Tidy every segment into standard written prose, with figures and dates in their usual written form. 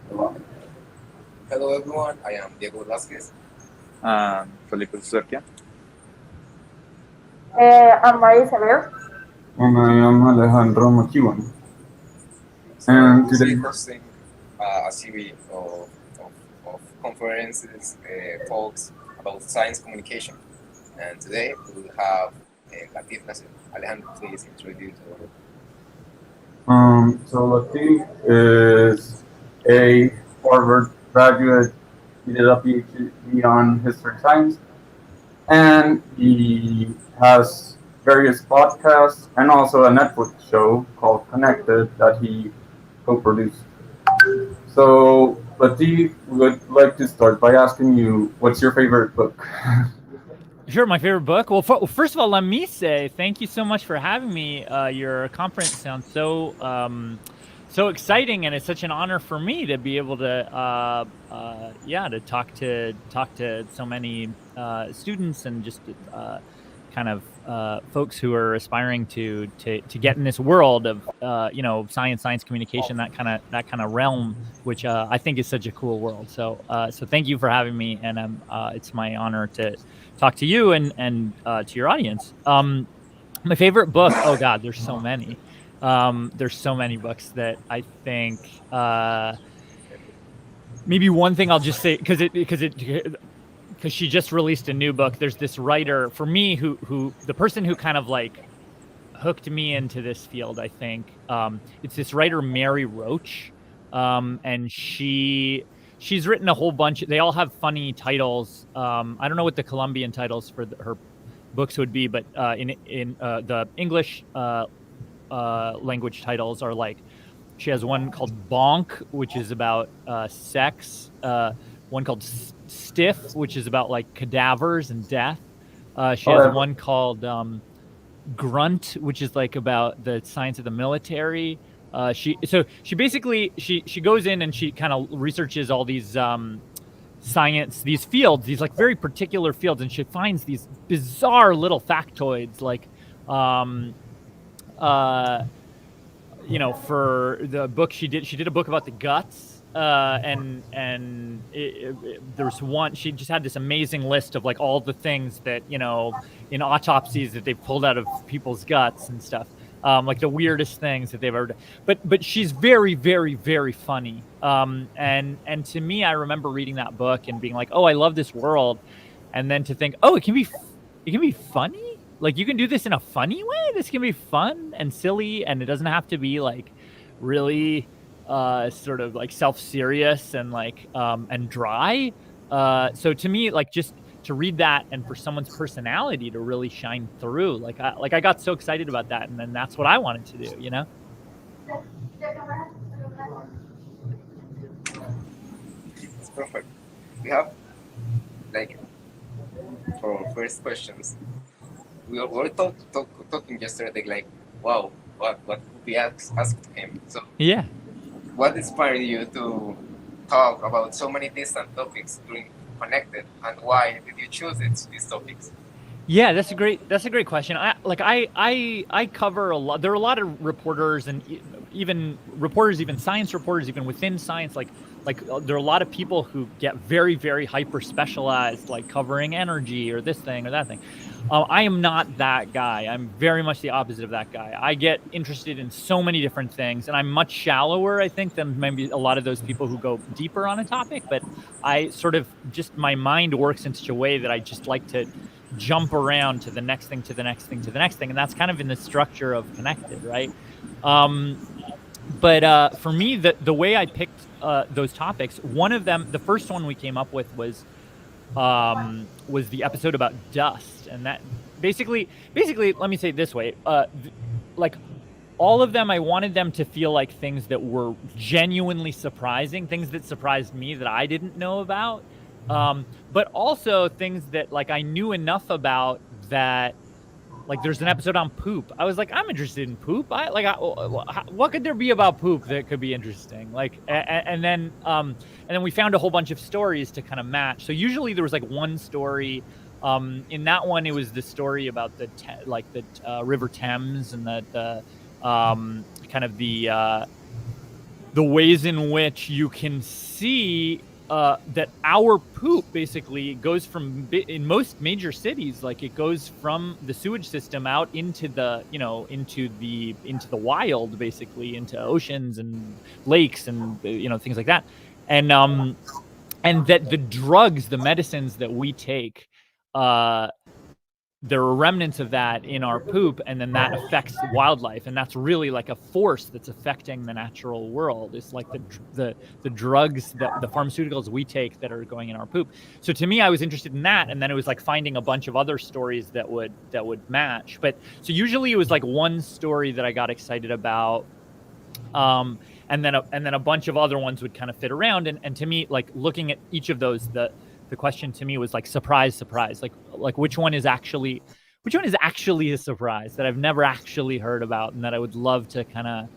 Hello everyone, I am Diego Velasquez. Felipe Zurkia. I'm Maria Isabel. And I am Alejandro McEwan. So And we'll be today, hosting a series of conferences, talks about science communication. And today we will have Latif Nasser. Alejandro, please introduce our. so Latif is a Harvard graduate. He did a PhD on history science, and he has various podcasts and also a Netflix show called Connected that he co-produced. So, Latif would like to start by asking you, what's your favorite book? Sure, my favorite book. Well, first of all, let me say thank you so much for having me. Your conference sounds so exciting, and it's such an honor for me to be able to to talk to so many students and just kind of folks who are aspiring to get in this world of science communication, that kind of realm, which I think is such a cool world. So thank you for having me, and it's my honor to talk to you and to your audience. My favorite book. Oh God, there's so many. There's so many books that I think. Maybe one thing I'll just say because she just released a new book. There's this writer for me who the person who kind of like hooked me into this field. I think it's this writer Mary Roach, and she's written a whole bunch. They all have funny titles. I don't know what the Colombian titles for her books would be, but in the English language titles are like, she has one called Bonk, which is about sex. One called Stiff, which is about like cadavers and death. She has one called Grunt, which is like about the science of the military. She basically goes in and she kind of researches all these science, these fields, these like very particular fields, and she finds these bizarre little factoids like for the book she did a book about the guts, and there's one, she just had this amazing list of like all the things that in autopsies that they've pulled out of people's guts and stuff, like the weirdest things that they've ever done. But she's very, very, very funny, and to me, I remember reading that book and being like, oh, I love this world, and then to think, oh, it can be funny. Like, you can do this in a funny way. This can be fun and silly, and it doesn't have to be like really sort of like self-serious and like and dry. So to me, like, just to read that and for someone's personality to really shine through, like I got so excited about that, and then that's what I wanted to do. It's perfect. We have like for our first questions. We were talking yesterday, like, wow, what could be asked him? So Yeah. what inspired you to talk about so many distant topics during Connected, and why did you choose these topics? Yeah, that's a great question. I cover a lot. There are a lot of reporters and even science reporters, even within science. Like there are a lot of people who get very, very hyper specialized, like covering energy or this thing or that thing. I am not that guy. I'm very much the opposite of that guy. I get interested in so many different things, and I'm much shallower, I think, than maybe a lot of those people who go deeper on a topic. But I sort of just, my mind works in such a way that I just like to jump around to the next thing, to the next thing, to the next thing. And that's kind of in the structure of Connected, right? But for me, the way I picked those topics, one of them, the first one we came up with was the episode about dust. And that basically, let me say it this way, like all of them, I wanted them to feel like things that were genuinely surprising, things that surprised me that I didn't know about. But also things that like I knew enough about that, like there's an episode on poop. I was like, I'm interested in poop. What could there be about poop that could be interesting? Like, and then we found a whole bunch of stories to kind of match. So usually there was like one story. In that one, it was the story about the River Thames and the kind of the the ways in which you can see that our poop basically goes from, in most major cities, like it goes from the sewage system out into the, into the wild, basically into oceans and lakes and things like that, and that the drugs, the medicines that we take, there are remnants of that in our poop, and then that affects wildlife, and that's really like a force that's affecting the natural world. It's like the drugs, the pharmaceuticals we take that are going in our poop. So to me, I was interested in that, and then it was like finding a bunch of other stories that would match. But so usually it was like one story that I got excited about, and then a bunch of other ones would kind of fit around. And to me, like looking at each of those, the question to me was like surprise, like which one is actually a surprise that I've never actually heard about, and that I would love to kind of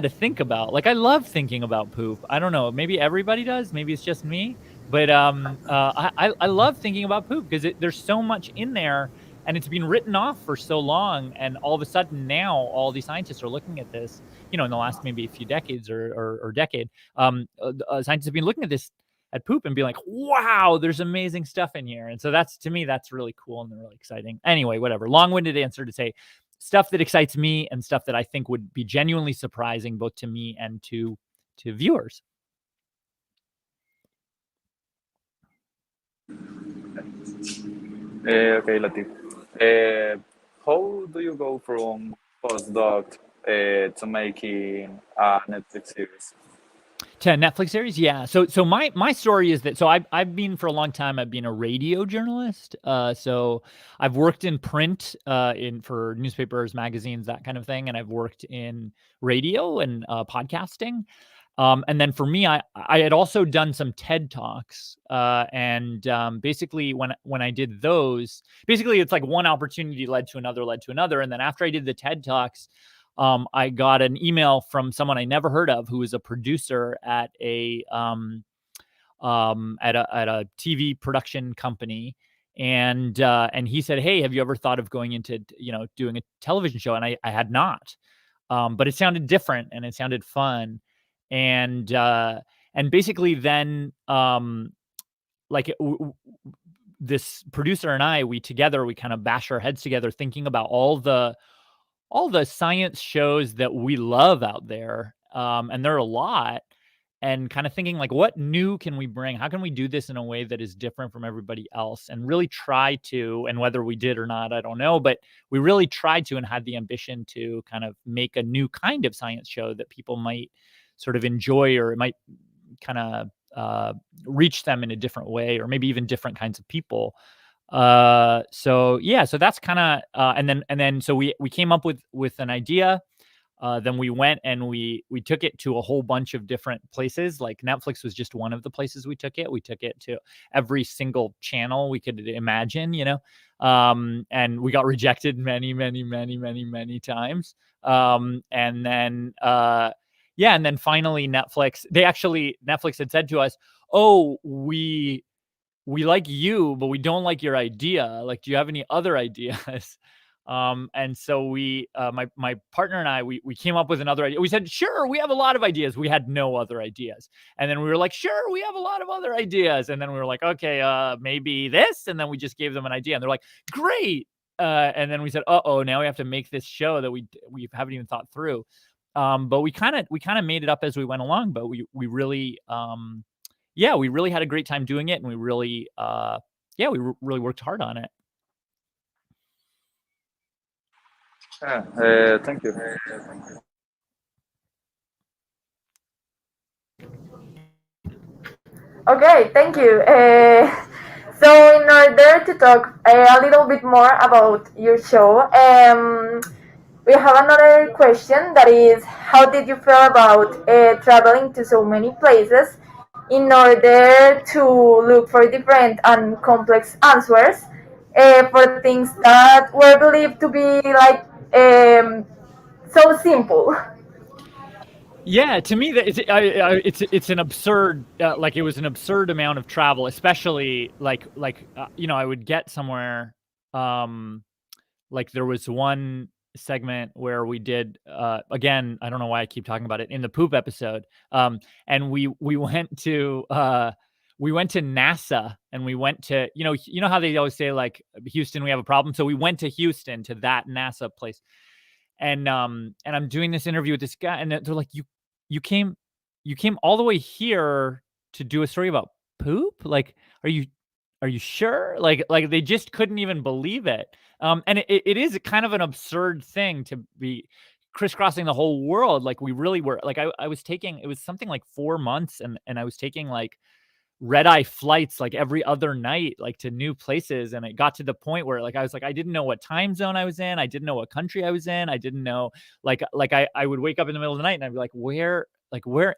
to think about. Like I love thinking about poop. I don't know, maybe everybody does, maybe it's just me, but I love thinking about poop because there's so much in there, and it's been written off for so long, and all of a sudden now all these scientists are looking at this, in the last maybe a few decades or decade, scientists have been looking at this, at poop, and be like, wow, there's amazing stuff in here. And so to me, that's really cool and really exciting. Anyway, whatever, long-winded answer to say stuff that excites me and stuff that I think would be genuinely surprising both to me and to viewers. Okay, Latif. How do you go from postdoc to making a Netflix series? To a Netflix series, yeah. So my story is that, so I've been, for a long time, I've been a radio journalist. So I've worked in print, for newspapers, magazines, that kind of thing, and I've worked in radio and podcasting. And then for me, I had also done some TED Talks, and basically when I did those, basically it's like one opportunity led to another, and then after I did the TED Talks, I got an email from someone I never heard of, who was a producer at a TV production company, and he said, "Hey, have you ever thought of going into doing a television show?" And I had not, but it sounded different and it sounded fun, and basically then this producer and I, we kind of bash our heads together thinking about all the science shows that we love out there. And there are a lot, and kind of thinking like, what new can we bring? How can we do this in a way that is different from everybody else? And really try to, and whether we did or not, I don't know, but we really tried to, and had the ambition to kind of make a new kind of science show that people might sort of enjoy, or it might kind of reach them in a different way, or maybe even different kinds of people. So that's kind of, and then so we came up with an idea. Then we went and we took it to a whole bunch of different places. Like Netflix was just one of the places we took it. We took it to every single channel we could imagine, and we got rejected many times. And then finally Netflix had said to us, "Oh, we like you, but we don't like your idea. Like, do you have any other ideas?" And so my partner and I, we came up with another idea. We said, "Sure, we have a lot of ideas." We had no other ideas. And then we were like, "Sure, we have a lot of other ideas." And then we were like, "Okay, maybe this." And then we just gave them an idea, and they're like, "Great." And then we said, "Uh-oh, now we have to make this show that we haven't even thought through." But we kind of made it up as we went along. But we really, we really had a great time doing it, and we really, really worked hard on it. Thank you. Okay, thank you. So in order to talk a little bit more about your show, we have another question that is, how did you feel about traveling to so many places in order to look for different and complex answers for things that were believed to be like so simple? Yeah, to me, it's an absurd, like it was an absurd amount of travel, especially I would get somewhere, like there was one segment where we did again, I don't know why I keep talking about it, in the poop episode. And we went to NASA, and we went to, you know how they always say like, Houston, we have a problem. So we went to Houston, to that NASA place. And I'm doing this interview with this guy, and they're like, you came all the way here to do a story about poop? Like, are you sure? Like they just couldn't even believe it. And it is kind of an absurd thing to be crisscrossing the whole world. Like, we really were, like, I was taking, it was something like 4 months, and I was taking like red-eye flights like every other night, like to new places. And it got to the point where like I was like, I didn't know what time zone I was in, I didn't know what country I was in, I didn't know, like I would wake up in the middle of the night and I'd be like, where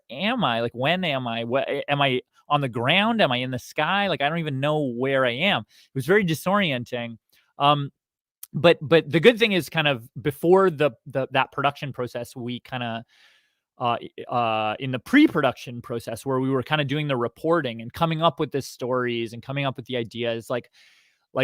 am I? Like, when am I? What am I, on the ground? Am I in the sky? Like, I don't even know where I am. It was very disorienting. But the good thing is, kind of before that production process, we kind of in the pre-production process, where we were kind of doing the reporting and coming up with the stories and coming up with the ideas, like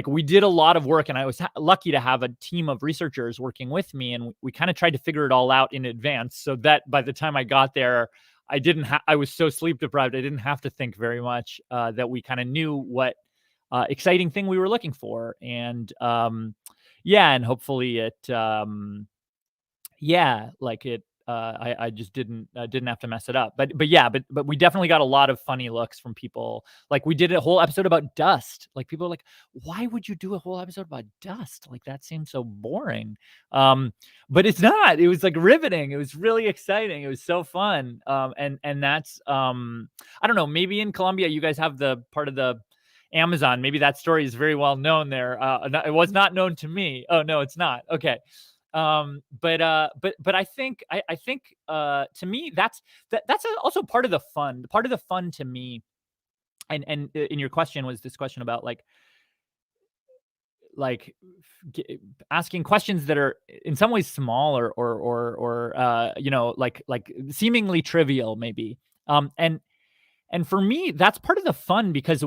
we did a lot of work, and I was lucky to have a team of researchers working with me, and we kind of tried to figure it all out in advance, so that by the time I got there, I was so sleep deprived, I didn't have to think very much, that we kind of knew what exciting thing we were looking for. And and hopefully it like it I just didn't have to mess it up. But we definitely got a lot of funny looks from people. Like, we did a whole episode about dust. Like, people are like, why would you do a whole episode about dust? Like, that seems so boring. But it's not. It was like riveting. It was really exciting. It was so fun. And that's I don't know, maybe in Colombia you guys have the part of the Amazon. Maybe that story is very well known there. It was not known to me. Oh no, it's not. Okay. But I think to me that's also part of the fun. Part of the fun to me, and in your question was this question about asking questions that are in some ways small or like seemingly trivial maybe. And for me, that's part of the fun, because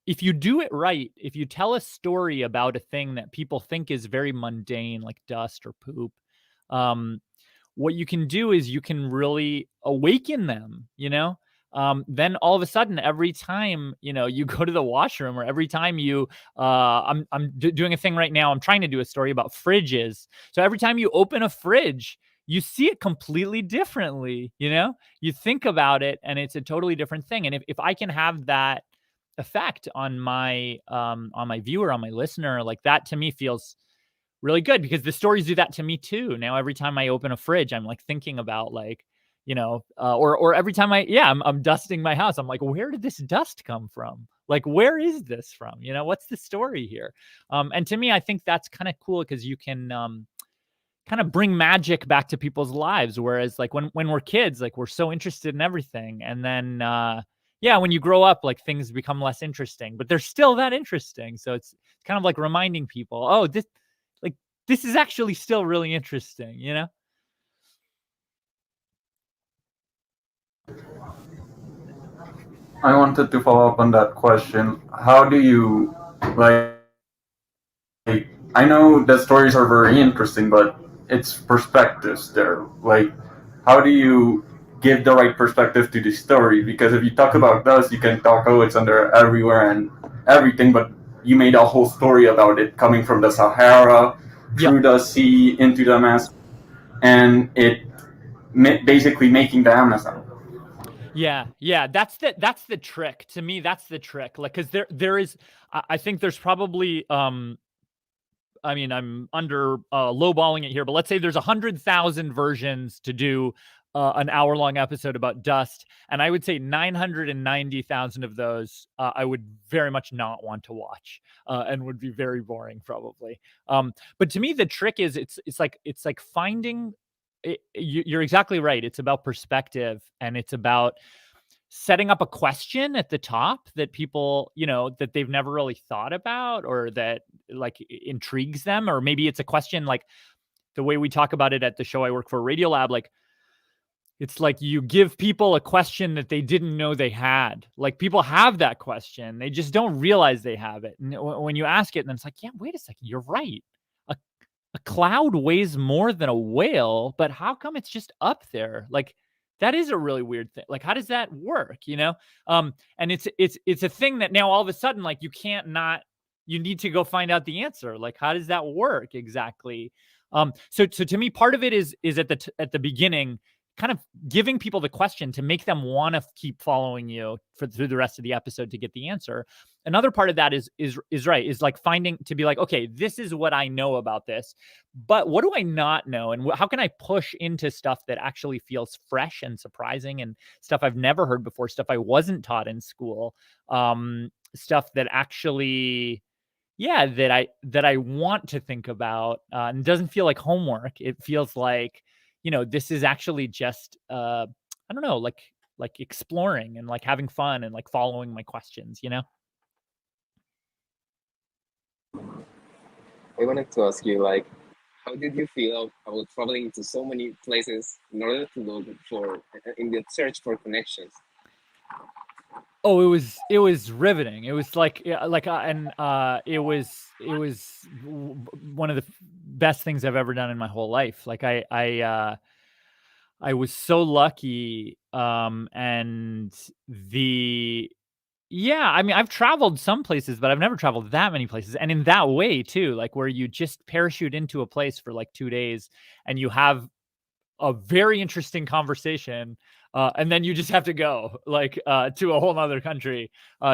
if you do it right, if you tell a story about a thing that people think is very mundane, like dust or poop, what you can do is you can really awaken them, then all of a sudden, every time, you go to the washroom, or every time you, I'm doing a thing right now, I'm trying to do a story about fridges. So every time you open a fridge, you see it completely differently, you think about it and it's a totally different thing. And if I can have that effect on my viewer, on my listener, like, that to me feels really good, because the stories do that to me too. Now, every time I open a fridge, I'm like thinking about or every time I'm dusting my house, I'm like, where did this dust come from? Like, where is this from? What's the story here? And to me, I think that's kind of cool, because you can kind of bring magic back to people's lives. Whereas like when we're kids, like, we're so interested in everything. And then, when you grow up, like, things become less interesting, but they're still that interesting. So it's kind of like reminding people, oh, this is actually still really interesting, I wanted to follow up on that question. How do you, like, I know the stories are very interesting, but it's perspectives there. Like, how do you give the right perspective to the story? Because if you talk about dust, you can talk, oh, it's under everywhere and everything, but you made a whole story about it coming from the Sahara, through the sea, into the Amazon, and it basically making the Amazon. Yeah, that's the trick. To me, that's the trick. Like, because there is, I think there's probably, I mean, I'm under lowballing it here, but let's say there's 100,000 versions to do an hour-long episode about dust, and I would say 990,000 of those I would very much not want to watch, and would be very boring probably. But to me, the trick is it's like finding. You're exactly right. It's about perspective, and it's about setting up a question at the top that people, that they've never really thought about, or that like intrigues them. Or maybe it's a question like the way we talk about it at the show I work for, Radiolab. Like, it's like you give people a question that they didn't know they had. Like, people have that question, they just don't realize they have it. And when you ask it, then it's like, yeah, wait a second, you're right. a cloud weighs more than a whale, but how come it's just up there? Like, that is a really weird thing. Like, how does that work? And it's a thing that now all of a sudden, like, you need to go find out the answer. Like, how does that work exactly? So to me, part of it is at the beginning, kind of giving people the question to make them want to keep following you through the rest of the episode to get the answer. Another part of that is like finding to be like, okay, this is what I know about this, but what do I not know, and how can I push into stuff that actually feels fresh and surprising, and stuff I've never heard before, stuff I wasn't taught in school, stuff that actually, yeah, that I want to think about, and it doesn't feel like homework. It feels like, this is actually just, I don't know, like exploring and like having fun and like following my questions. I wanted to ask you, like, how did you feel about traveling to so many places in order to look for in the search for connections? Oh, it was riveting. It was like, it was one of the best things I've ever done in my whole life. Like, I was so lucky, and yeah, I mean, I've traveled some places, but I've never traveled that many places, and in that way too, like where you just parachute into a place for like 2 days and you have a very interesting conversation, and then you just have to go like to a whole nother country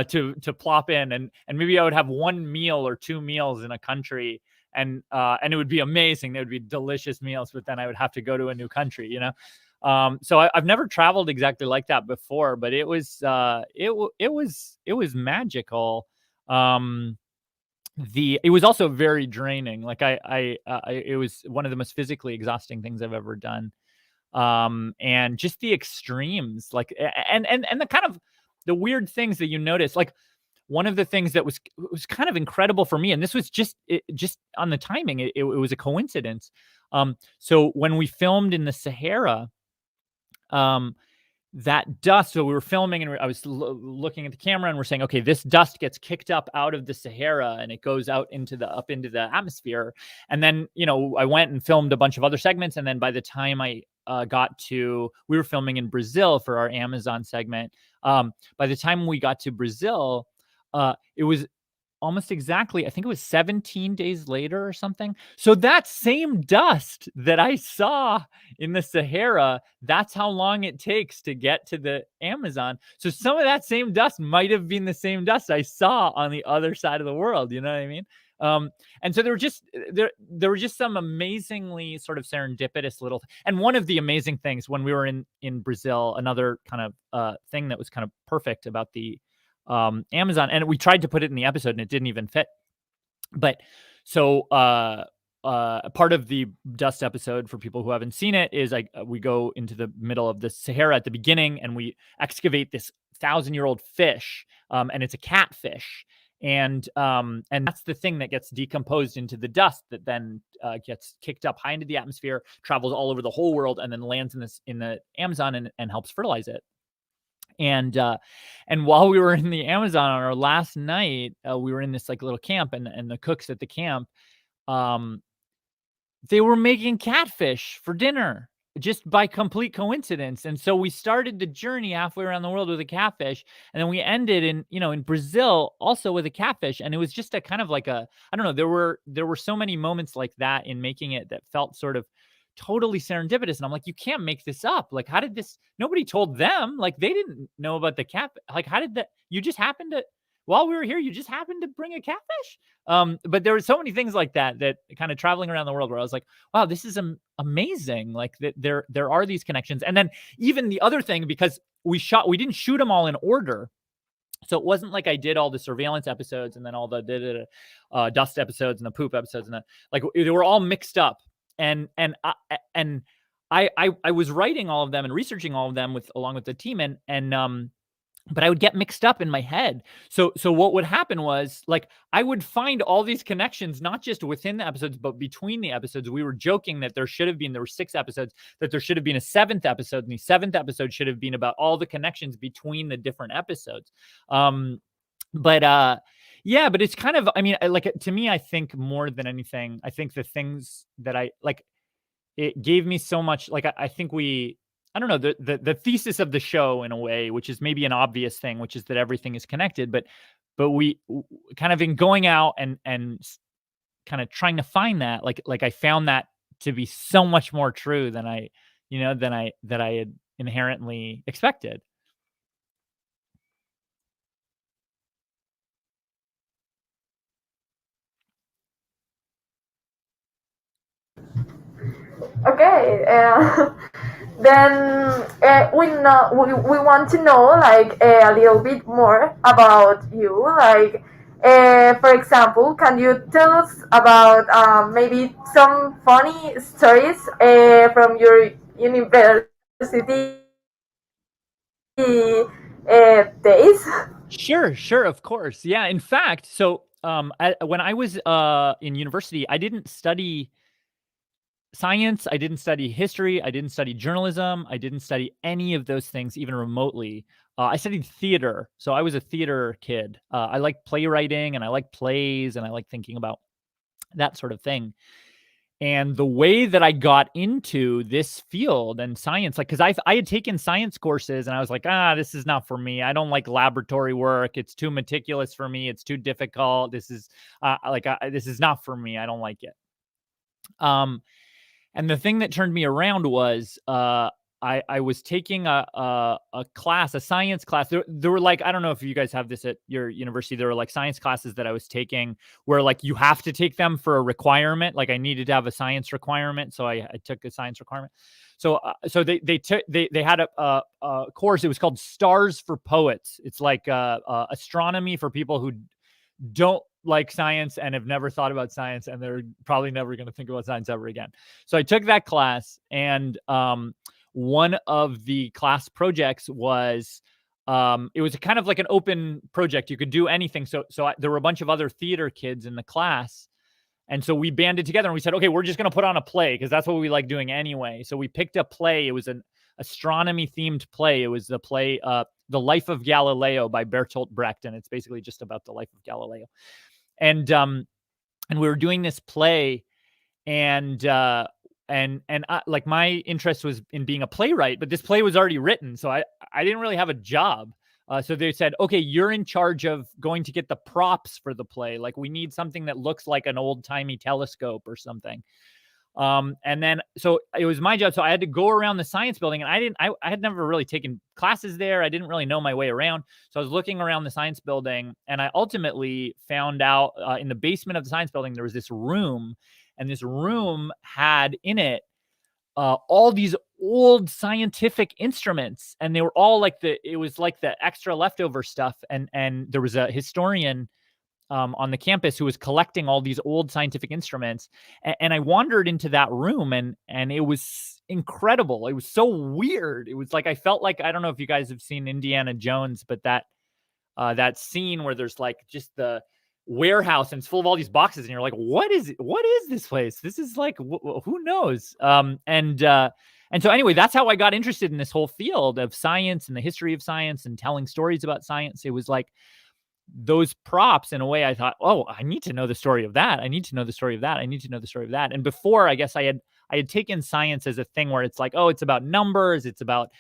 to plop in, and maybe I would have 1 meal or 2 meals in a country, and it would be amazing. They would be delicious meals, but then I would have to go to a new country. So I've never traveled exactly like that before, but it was magical. It was also very draining. Like, it was one of the most physically exhausting things I've ever done. And just the extremes, like, and the kind of the weird things that you notice, like one of the things that was kind of incredible for me, and this was just on the timing, it was a coincidence. So when we filmed in the Sahara, that dust, so we were filming and I was looking at the camera and we're saying, okay, this dust gets kicked up out of the Sahara and it goes out up into the atmosphere. And then, I went and filmed a bunch of other segments. And then by the time I we were filming in Brazil for our Amazon segment. By the time we got to Brazil, it was almost exactly, I think it was 17 days later or something. So that same dust that I saw in the Sahara, that's how long it takes to get to the Amazon. So some of that same dust might have been the same dust I saw on the other side of the world. You know what I mean? And so there were just some amazingly sort of serendipitous little, and one of the amazing things when we were in Brazil, another kind of thing that was kind of perfect about the Amazon, and we tried to put it in the episode and it didn't even fit. But so part of the dust episode, for people who haven't seen it, is like we go into the middle of the Sahara at the beginning and we excavate this 1,000-year-old fish, and it's a catfish. And that's the thing that gets decomposed into the dust that then gets kicked up high into the atmosphere, travels all over the whole world, and then lands in the Amazon and helps fertilize it. And while we were in the Amazon on our last night, we were in this like little camp, and the cooks at the camp, they were making catfish for dinner just by complete coincidence. And so we started the journey halfway around the world with a catfish, and then we ended in Brazil also with a catfish. And it was just a kind of like I don't know, there were so many moments like that in making it that felt sort of totally serendipitous. And I'm like, you can't make this up. Like, how did this, nobody told them, like they didn't know about the cat. Like, how did that, you just happened to, while we were here, you just happened to bring a catfish. But there were so many things like that kind of traveling around the world where I was like, wow, this is amazing. Like that there are these connections. And then even the other thing, because we didn't shoot them all in order. So it wasn't like I did all the surveillance episodes and then all the dust episodes and the poop episodes, and they were all mixed up. And I was writing all of them and researching all of them along with the team, but I would get mixed up in my head. So what would happen was, like, I would find all these connections, not just within the episodes, but between the episodes. We were joking that there were 6 episodes, that there should have been a 7th episode, and the 7th episode should have been about all the connections between the different episodes. Yeah, but it's kind of, I mean, like, to me, I think more than anything, I think the things that I like, it gave me so much, like, I think I don't know, the thesis of the show in a way, which is maybe an obvious thing, which is that everything is connected, but we kind of, in going out and kind of trying to find that, like I found that to be so much more true than I had inherently expected. Okay, then we want to know like a little bit more about you. Like, for example, can you tell us about maybe some funny stories from your university days? Sure, of course. Yeah, in fact, so when I was in university, I didn't study science, I didn't study history, I didn't study journalism, I didn't study any of those things even remotely. I studied theater, so I was a theater kid. I like playwriting, and I like plays, and I like thinking about that sort of thing. And the way that I got into this field and science, like, because I had taken science courses, and I was like, this is not for me. I don't like laboratory work. It's too meticulous for me. It's too difficult. This is this is not for me. I don't like it. And the thing that turned me around was I was taking a class, a science class. There were, like, I don't know if you guys have this at your university. There were like science classes that I was taking where, like, you have to take them for a requirement. Like, I needed to have a science requirement, so I took a science requirement. So they had a course. It was called Stars for Poets. It's like astronomy for people who don't like science and have never thought about science, and they're probably never going to think about science ever again. So I took that class, and one of the class projects was it was kind of like an open project. You could do anything. So there were a bunch of other theater kids in the class, and so we banded together and we said, okay, we're just going to put on a play because that's what we like doing anyway. So we picked a play. It was an astronomy themed play. It was the play The Life of Galileo by Bertolt Brecht, and it's basically just about the life of Galileo. And we were doing this play, and like, my interest was in being a playwright, but this play was already written, so I didn't really have a job. So they said, okay, you're in charge of going to get the props for the play. Like, we need something that looks like an old timey telescope or something. And then, so it was my job. So I had to go around the science building, and I had never really taken classes there. I didn't really know my way around. So I was looking around the science building, and I ultimately found out in the basement of the science building, there was this room, and this room had in it all these old scientific instruments, and they were all like it was like the extra leftover stuff. And there was a historian on the campus who was collecting all these old scientific instruments. And I wandered into that room, and it was incredible. It was so weird. It was like, I felt like, I don't know if you guys have seen Indiana Jones, but that scene where there's like just the warehouse and it's full of all these boxes, and you're like, what is this place? This is like, who knows? And so anyway, that's how I got interested in this whole field of science and the history of science and telling stories about science. It was like those props, in a way. I thought, oh, I need to know the story of that. I need to know the story of that. I need to know the story of that. And before, I guess I had taken science as a thing where it's like, oh, it's about numbers. It's about,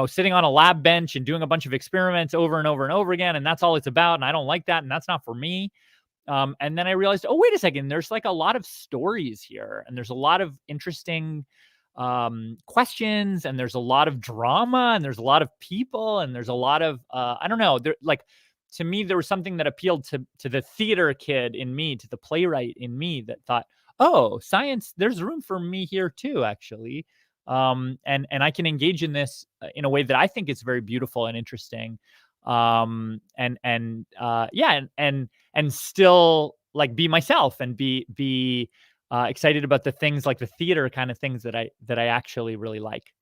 sitting on a lab bench and doing a bunch of experiments over and over and over again. And that's all it's about. And I don't like that. And that's not for me. And then I realized, oh, wait a second, there's like a lot of stories here, and there's a lot of interesting questions, and there's a lot of drama, and there's a lot of people, and there's a lot of, I don't know, there, like, to me, there was something that appealed to the theater kid in me, to the playwright in me, that thought, oh, science, there's room for me here too, actually. And I can engage in this in a way that I think is very beautiful and interesting. And still, like, be myself and be excited about the things, like the theater kind of things that I actually really like.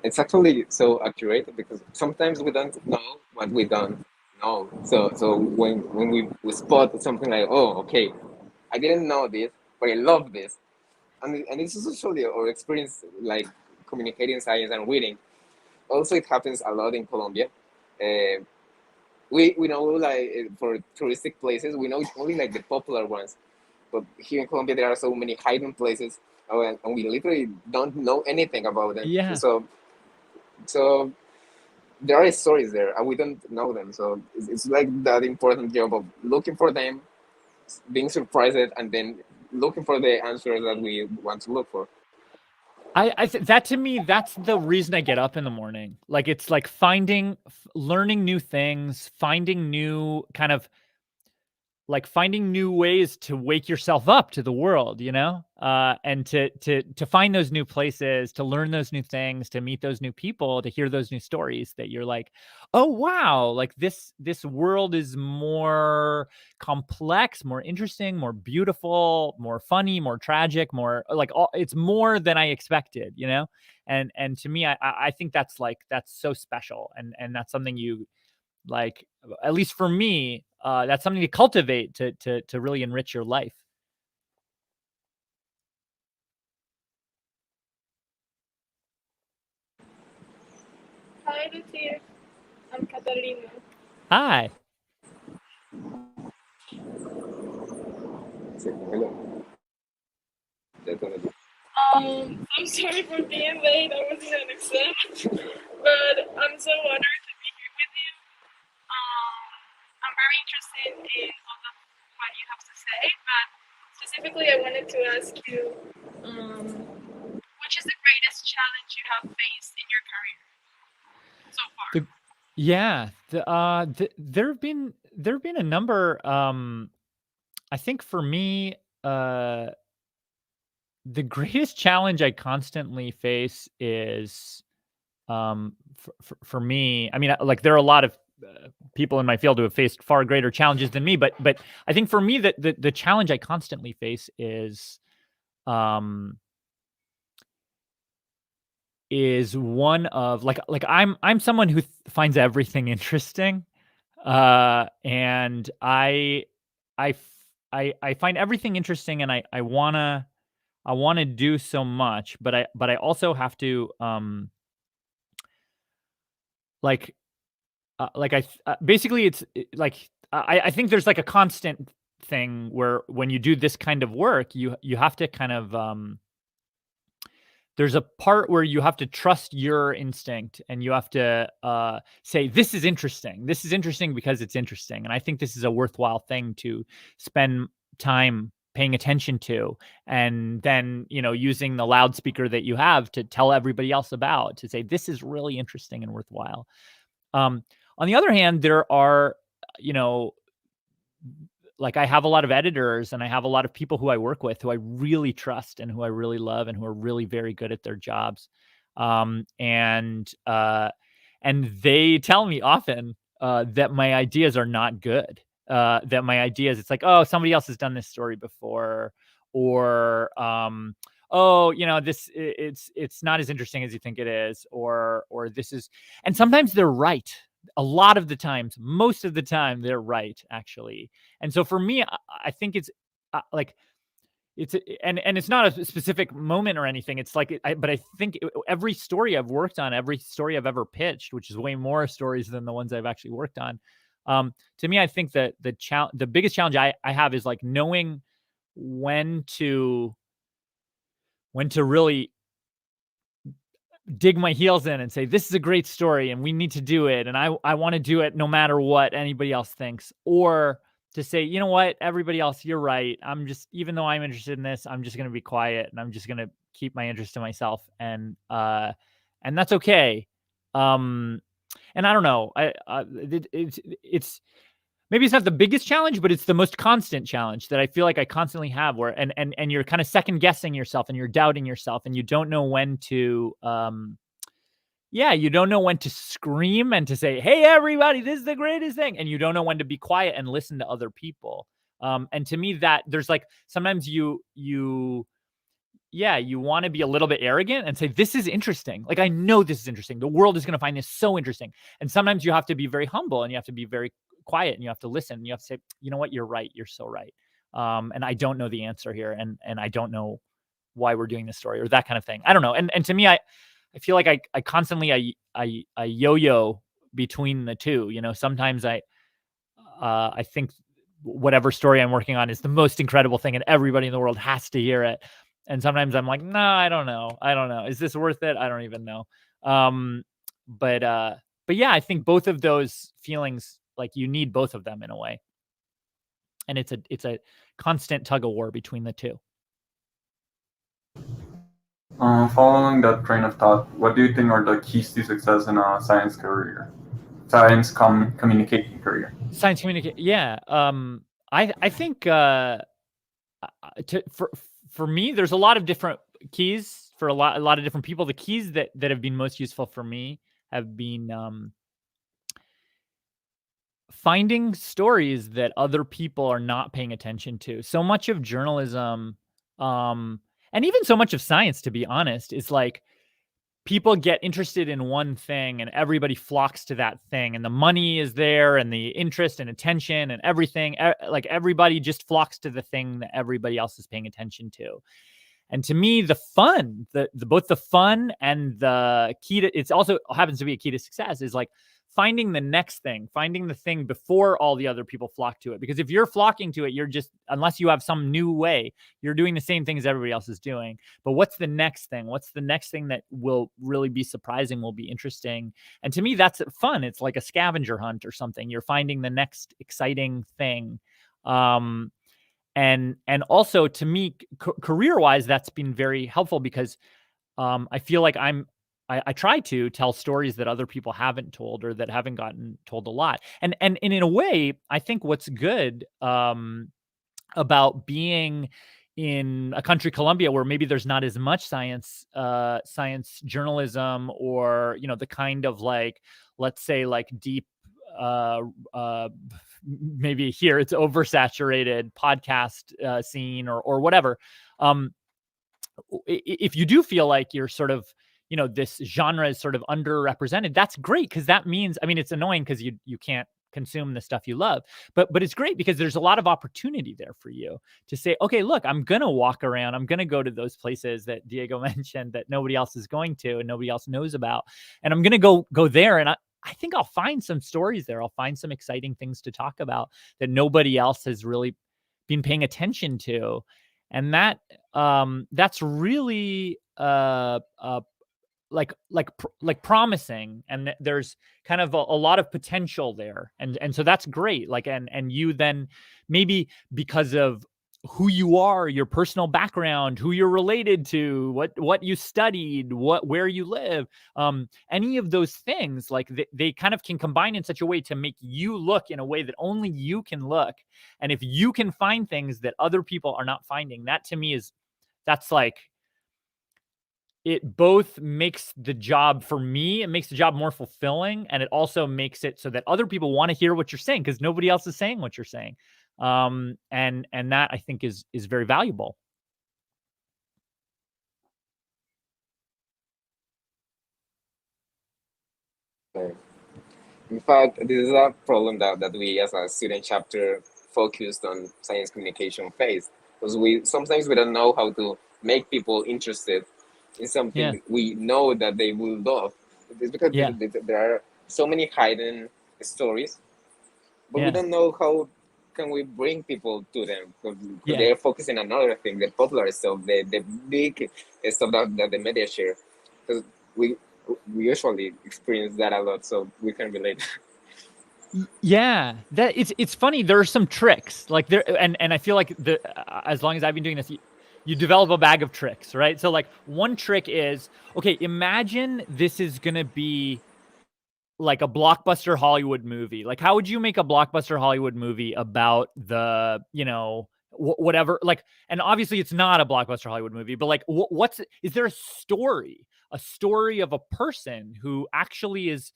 It's actually so accurate, because sometimes we don't know what we don't know. So when we spot something like, oh, okay, I didn't know this, but I love this, and this is usually our experience, like communicating science and reading. also it happens a lot in Colombia. We know like for touristic places, we know only like the popular ones, but here in Colombia there are so many hidden places, and we literally don't know anything about them. Yeah. So there are stories there, and we don't know them. So it's like that important job of looking for them, being surprised, and then looking for the answers that we want to look for. That to me, that's the reason I get up in the morning. Like it's like learning new things, finding new kind of like finding new ways to wake yourself up to the world, and to find those new places, to learn those new things, to meet those new people, to hear those new stories that you're like, oh wow, like this world is more complex, more interesting, more beautiful, more funny, more tragic, more like it's more than I expected, and to me, I think that's so special, and that's something you like, at least for me, that's something to cultivate to really enrich your life. Hi, Latif. I'm Katarina. Hi. So, hello. Definitely. I'm sorry for being late. I was in an exam, but I'm so honored to be here with you. I'm very interested in all of what you have to say, but specifically, I wanted to ask you, which is the greatest challenge you have faced in your career so far? Yeah, there have been a number. I think for me, the greatest challenge I constantly face is, for me. I mean, like there are a lot of people in my field who have faced far greater challenges than me, but I think for me that the challenge I constantly face is one of like I'm someone who finds everything interesting, and I find everything interesting, and I wanna do so much, but I also have to like basically like I think there's like a constant thing where when you do this kind of work, you have to kind of there's a part where you have to trust your instinct, and you have to say, this is interesting. This is interesting because it's interesting. And I think this is a worthwhile thing to spend time paying attention to. And then, using the loudspeaker that you have to tell everybody else about, to say, this is really interesting and worthwhile. On the other hand, there are, like I have a lot of editors, and I have a lot of people who I work with who I really trust and who I really love and who are really very good at their jobs. And they tell me often that my ideas are not good. That my ideas, it's like, oh, somebody else has done this story before, or oh, it's not as interesting as you think it is, or this is, and sometimes they're right. A lot of the times, most of the time, they're right, actually. And so for me, I think it's like and it's not a specific moment or anything. It's like, but I think every story I've worked on, every story I've ever pitched, which is way more stories than the ones I've actually worked on. To me, I think that the biggest challenge I have is like knowing when to really dig my heels in and say, this is a great story and we need to do it. And I want to do it no matter what anybody else thinks, or to say, you know what, everybody else, you're right. Even though I'm interested in this, I'm just going to be quiet, and I'm just going to keep my interest to myself. And that's okay. And I don't know, it's maybe it's not the biggest challenge, but it's the most constant challenge that I feel like I constantly have, where, and you're kind of second guessing yourself, and you're doubting yourself, and you don't know when to, you don't know when to scream and to say, hey, everybody, this is the greatest thing. And you don't know when to be quiet and listen to other people. And to me, that there's like, sometimes you want to be a little bit arrogant and say, this is interesting. Like, I know this is interesting. The world is going to find this so interesting. And sometimes you have to be very humble, and you have to be very quiet, and you have to listen, and you have to say, you know what, you're right. You're so right. And I don't know the answer here. And I don't know why we're doing this story, or that kind of thing. I don't know. And to me, I feel like I constantly I yo-yo between the two. Sometimes I think whatever story I'm working on is the most incredible thing and everybody in the world has to hear it. And sometimes I'm like, no, I don't know. Is this worth it? I don't even know. But yeah, I think both of those feelings, like you need both of them in a way. And it's a constant tug of war between the two. Following that train of thought, what do you think are the keys to success in a science career? Science communication career. Science communication, yeah. I think for me, there's a lot of different keys for a lot of different people. The keys that have been most useful for me have been finding stories that other people are not paying attention to. So much of journalism, and even so much of science, to be honest, is like people get interested in one thing and everybody flocks to that thing, and the money is there and the interest and attention and everything. Like everybody just flocks to the thing that everybody else is paying attention to. And to me, the fun, both the fun and the key to, it's also happens to be a key to success, is like finding the next thing, finding the thing before all the other people flock to it. Because if you're flocking to it, you're just, unless you have some new way, you're doing the same thing as everybody else is doing. But what's the next thing? What's the next thing that will really be surprising, will be interesting? And to me, that's fun. It's like a scavenger hunt or something. You're finding the next exciting thing. And also to me, career-wise, that's been very helpful because I feel like I try to tell stories that other people haven't told or that haven't gotten told a lot. And in a way, I think what's good about being in a country, Colombia, where maybe there's not as much science journalism, or the kind of like, let's say like deep maybe here it's oversaturated podcast scene or whatever. If you do feel like you're sort of, this genre is sort of underrepresented, that's great, because that means, it's annoying because you can't consume the stuff you love, but it's great because there's a lot of opportunity there for you to say, okay, look, I'm gonna walk around, I'm gonna go to those places that Diego mentioned that nobody else is going to and nobody else knows about, and I'm gonna go there, and I think I'll find some stories there. I'll find some exciting things to talk about that nobody else has really been paying attention to. And that's really like promising, and there's kind of a lot of potential there, and so that's great. Like, and you then, maybe because of who you are, your personal background, who you're related to, what you studied, where you live, any of those things, like they kind of can combine in such a way to make you look in a way that only you can look. And if you can find things that other people are not finding, that to me that's like, it both makes the job, for me, it makes the job more fulfilling, and it also makes it so that other people want to hear what you're saying because nobody else is saying what you're saying. And that, I think, is very valuable. In fact, this is a problem that we as a student chapter focused on science communication face, because sometimes we don't know how to make people interested in something we know that they will love. It's because there are so many hidden stories, but we don't know how can we bring people to them, because they're focusing on another thing, the popular stuff, the big stuff that the media share. Because we usually experience that a lot, so we can relate. Yeah, that it's funny. There are some tricks like there, and I feel like as long as I've been doing this, you develop a bag of tricks, right? So like one trick is, okay, imagine this is gonna be like a blockbuster Hollywood movie. Like, how would you make a blockbuster Hollywood movie about the, whatever, like, and obviously it's not a blockbuster Hollywood movie, but like, is there a story of a person who actually is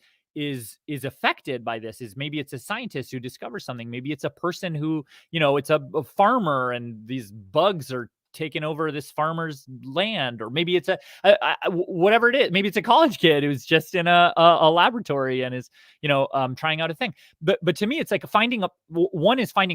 affected by this? Is maybe it's a scientist who discovers something. Maybe it's a person who, it's a farmer and these bugs are taking over this farmer's land, or maybe it's whatever it is. Maybe it's a college kid who's just in a laboratory and is, trying out a thing. But to me, it's like finding a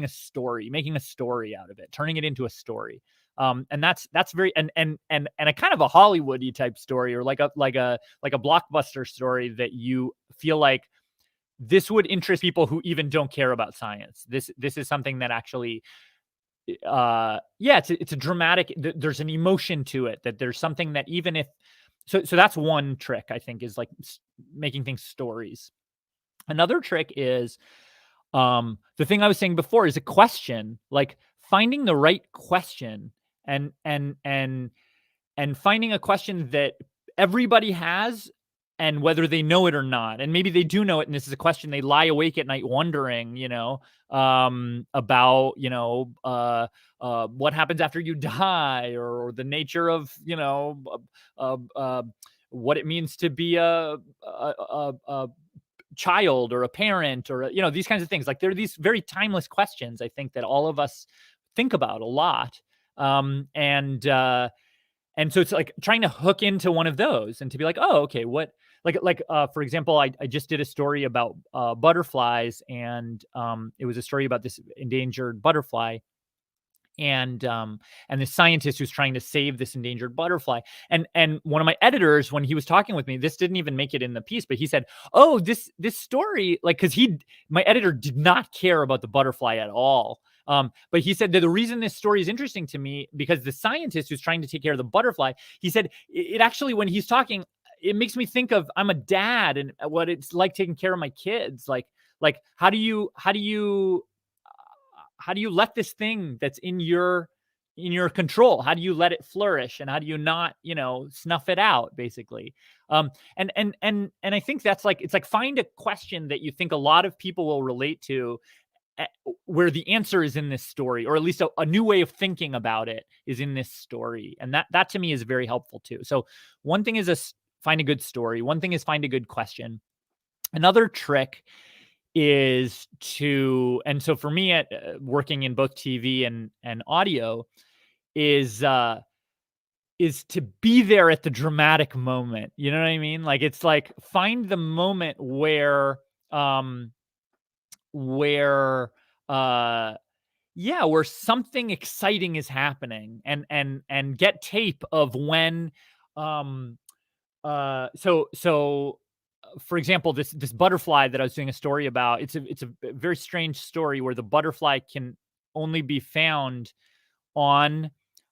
story, making a story out of it, turning it into a story. And that's very and a kind of a Hollywoody type story, or like a blockbuster story that you feel like this would interest people who even don't care about science. This is something that actually, it's a dramatic. There's an emotion to it, that there's something that even if so that's one trick, I think, is like making things stories. Another trick is the thing I was saying before, is a question, like finding the right question and finding a question that everybody has, and whether they know it or not. And maybe they do know it, and this is a question they lie awake at night wondering, about, what happens after you die, or the nature of, what it means to be a child or a parent, or these kinds of things. Like, there are these very timeless questions, I think, that all of us think about a lot. And so it's like trying to hook into one of those and to be like, oh, okay, what, for example, I just did a story about butterflies, and it was a story about this endangered butterfly, and the scientist who's trying to save this endangered butterfly. And one of my editors, when he was talking with me, this didn't even make it in the piece, but he said, oh, this story, like, because my editor did not care about the butterfly at all. But he said that the reason this story is interesting to me, because the scientist who's trying to take care of the butterfly, he said, it actually, when he's talking, it makes me think of, I'm a dad, and what it's like taking care of my kids. Like how do you let this thing that's in your control, how do you let it flourish, and how do you not, snuff it out, basically? And I think that's like, it's like, find a question that you think a lot of people will relate to, where the answer is in this story, or at least a new way of thinking about it is in this story. And that to me is very helpful too. So one thing is find a good story. One thing is find a good question. Another trick is and so for me, at working in both TV and audio, is to be there at the dramatic moment. You know what I mean? Like, it's like, find the moment where something exciting is happening, and get tape of when, so for example, this butterfly that I was doing a story about, it's a very strange story where the butterfly can only be found on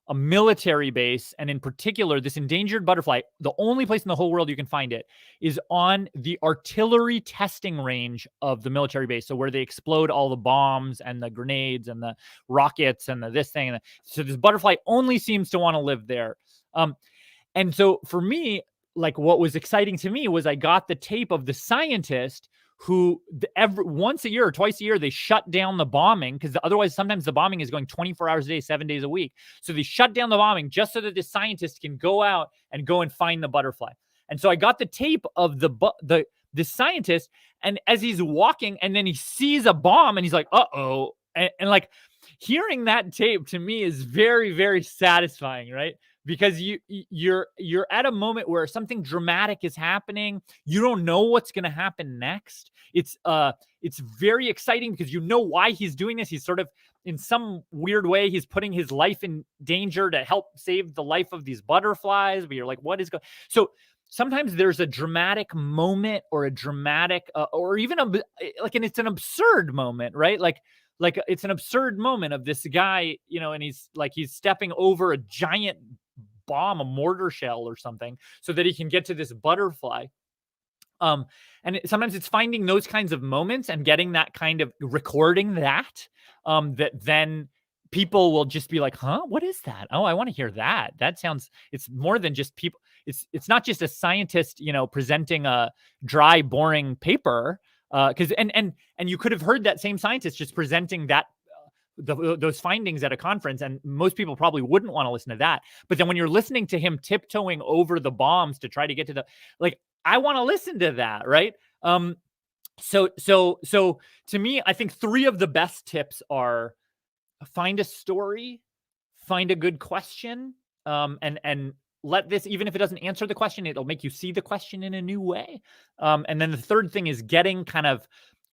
a military base, and in particular, this endangered butterfly, the only place in the whole world you can find it is on the artillery testing range of the military base. So where they explode all the bombs and the grenades and the rockets and this thing. So this butterfly only seems to want to live there. And so for me, like, what was exciting to me was I got the tape of the scientist who once a year or twice a year, they shut down the bombing, because otherwise sometimes the bombing is going 24 hours a day, 7 days a week. So they shut down the bombing just so that the scientist can go out and find the butterfly. And so I got the tape of the scientist, and as he's walking, and then he sees a bomb, and he's like, uh-oh. And like, hearing that tape to me is very, very satisfying, right? Because you're at a moment where something dramatic is happening. You don't know what's going to happen next. It's very exciting because you know why he's doing this. He's sort of, in some weird way, he's putting his life in danger to help save the life of these butterflies. But you're like, what is going? So sometimes there's a dramatic moment, or a dramatic, or even and it's an absurd moment, right? Like it's an absurd moment of this guy, and he's stepping over a giant bomb, a mortar shell or something, so that he can get to this butterfly. And sometimes it's finding those kinds of moments and getting that kind of recording that then people will just be like, huh, what is that? Oh, I want to hear that. That sounds, it's more than just people. It's not just a scientist, presenting a dry, boring paper. Because and you could have heard that same scientist just presenting that those findings at a conference, and most people probably wouldn't want to listen to that. But then when you're listening to him tiptoeing over the bombs to try to get to I want to listen to that, right? So to me, I think 3 of the best tips are: find a story, find a good question, and let this, even if it doesn't answer the question, it'll make you see the question in a new way. And then the third thing is getting kind of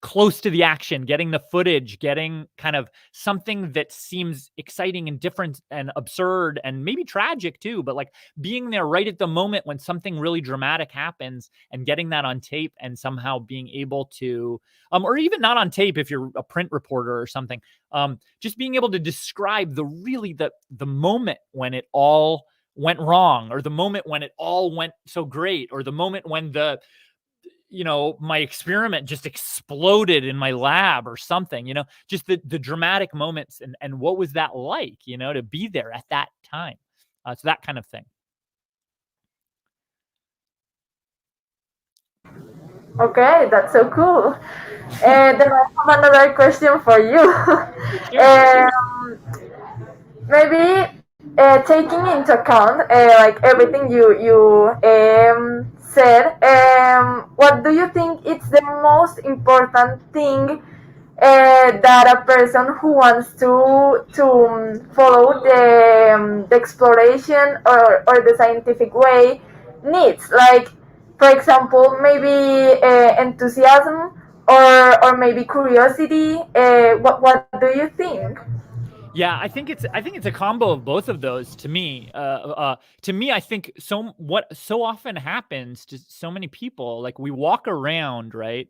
close to the action, getting the footage, getting kind of something that seems exciting and different and absurd and maybe tragic too, but like being there right at the moment when something really dramatic happens and getting that on tape and somehow being able to, or even not on tape if you're a print reporter or something, just being able to describe the moment when it all went wrong, or the moment when it all went so great, or the moment when my experiment just exploded in my lab or something, just the dramatic moments and what was that like, to be there at that time. So that kind of thing. Okay, that's so cool. And then I have another question for you. Maybe taking into account like everything you said, what do you think is the most important thing that a person who wants to follow the exploration or the scientific way needs? Like, for example, maybe enthusiasm or maybe curiosity. What do you think? Yeah, I think it's a combo of both of those to me. I think what so often happens to so many people, like we walk around, right?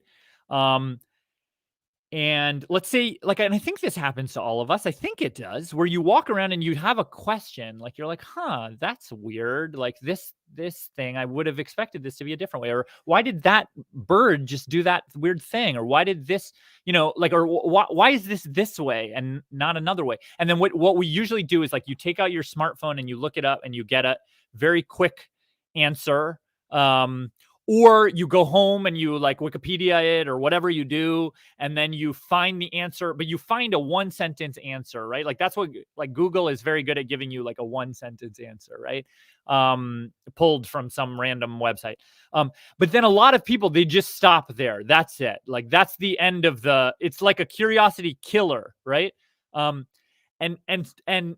And let's say, like, and I think this happens to all of us. I think it does, where you walk around and you have a question, like you're like, huh, that's weird. Like this thing, I would have expected this to be a different way. Or why did that bird just do that weird thing? Or why did this, or why is this way and not another way? And then what we usually do is, like, you take out your smartphone and you look it up and you get a very quick answer. Or you go home and you like Wikipedia it or whatever you do, and then you find the answer, but you find a 1-sentence answer, right? Like that's what, like, Google is very good at giving you like a 1-sentence answer, right? Pulled from some random website. But then a lot of people, they just stop there. That's it. Like that's the end of it's like a curiosity killer, right? And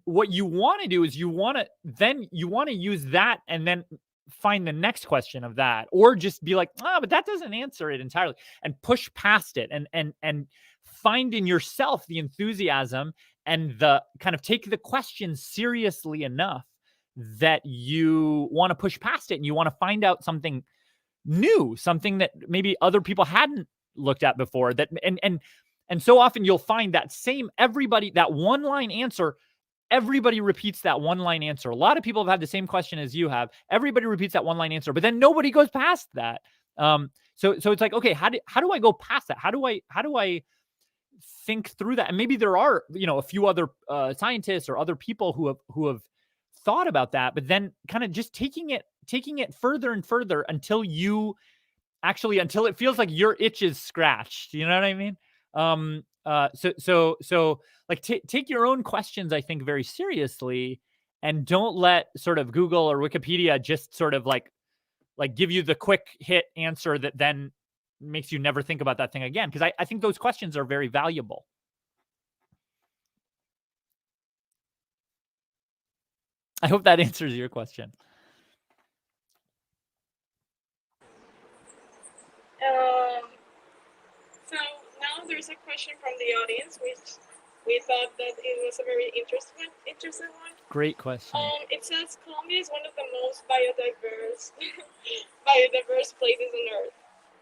what you want to do is you want to use that and then find the next question of that, or just be like, but that doesn't answer it entirely, and push past it and find in yourself the enthusiasm and the kind of take the question seriously enough that you want to push past it and you want to find out something new, something that maybe other people hadn't looked at before, that and so often you'll find that that one line answer. Everybody repeats that one-line answer. A lot of people have had the same question as you have. Everybody repeats that one-line answer, but then nobody goes past that. So it's like, okay, how do I go past that? How do I think through that? And maybe there are, a few other scientists or other people who have thought about that, but then kind of just taking it further and further until it feels like your itch is scratched. You know what I mean? So like take your own questions, I think, very seriously, and don't let sort of Google or Wikipedia just sort of like give you the quick hit answer that then makes you never think about that thing again. Because I think those questions are very valuable. I hope that answers your question. So now there's a question from the audience, which we thought that it was a very interesting one. Great question. It says Colombia is one of the most biodiverse places on Earth.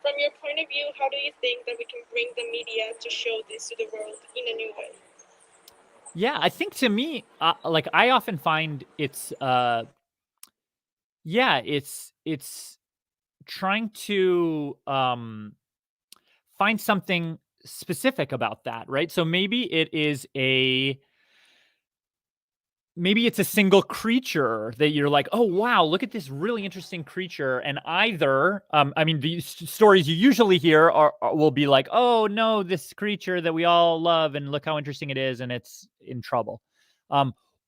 From your point of view, how do you think that we can bring the media to show this to the world in a new way? Yeah, I think to me, like I often find it's trying to find something specific about that, right? So maybe it's a single creature that you're like, oh wow, look at this really interesting creature, and either the stories you usually hear will be like, oh no, this creature that we all love and look how interesting it is, and it's in trouble,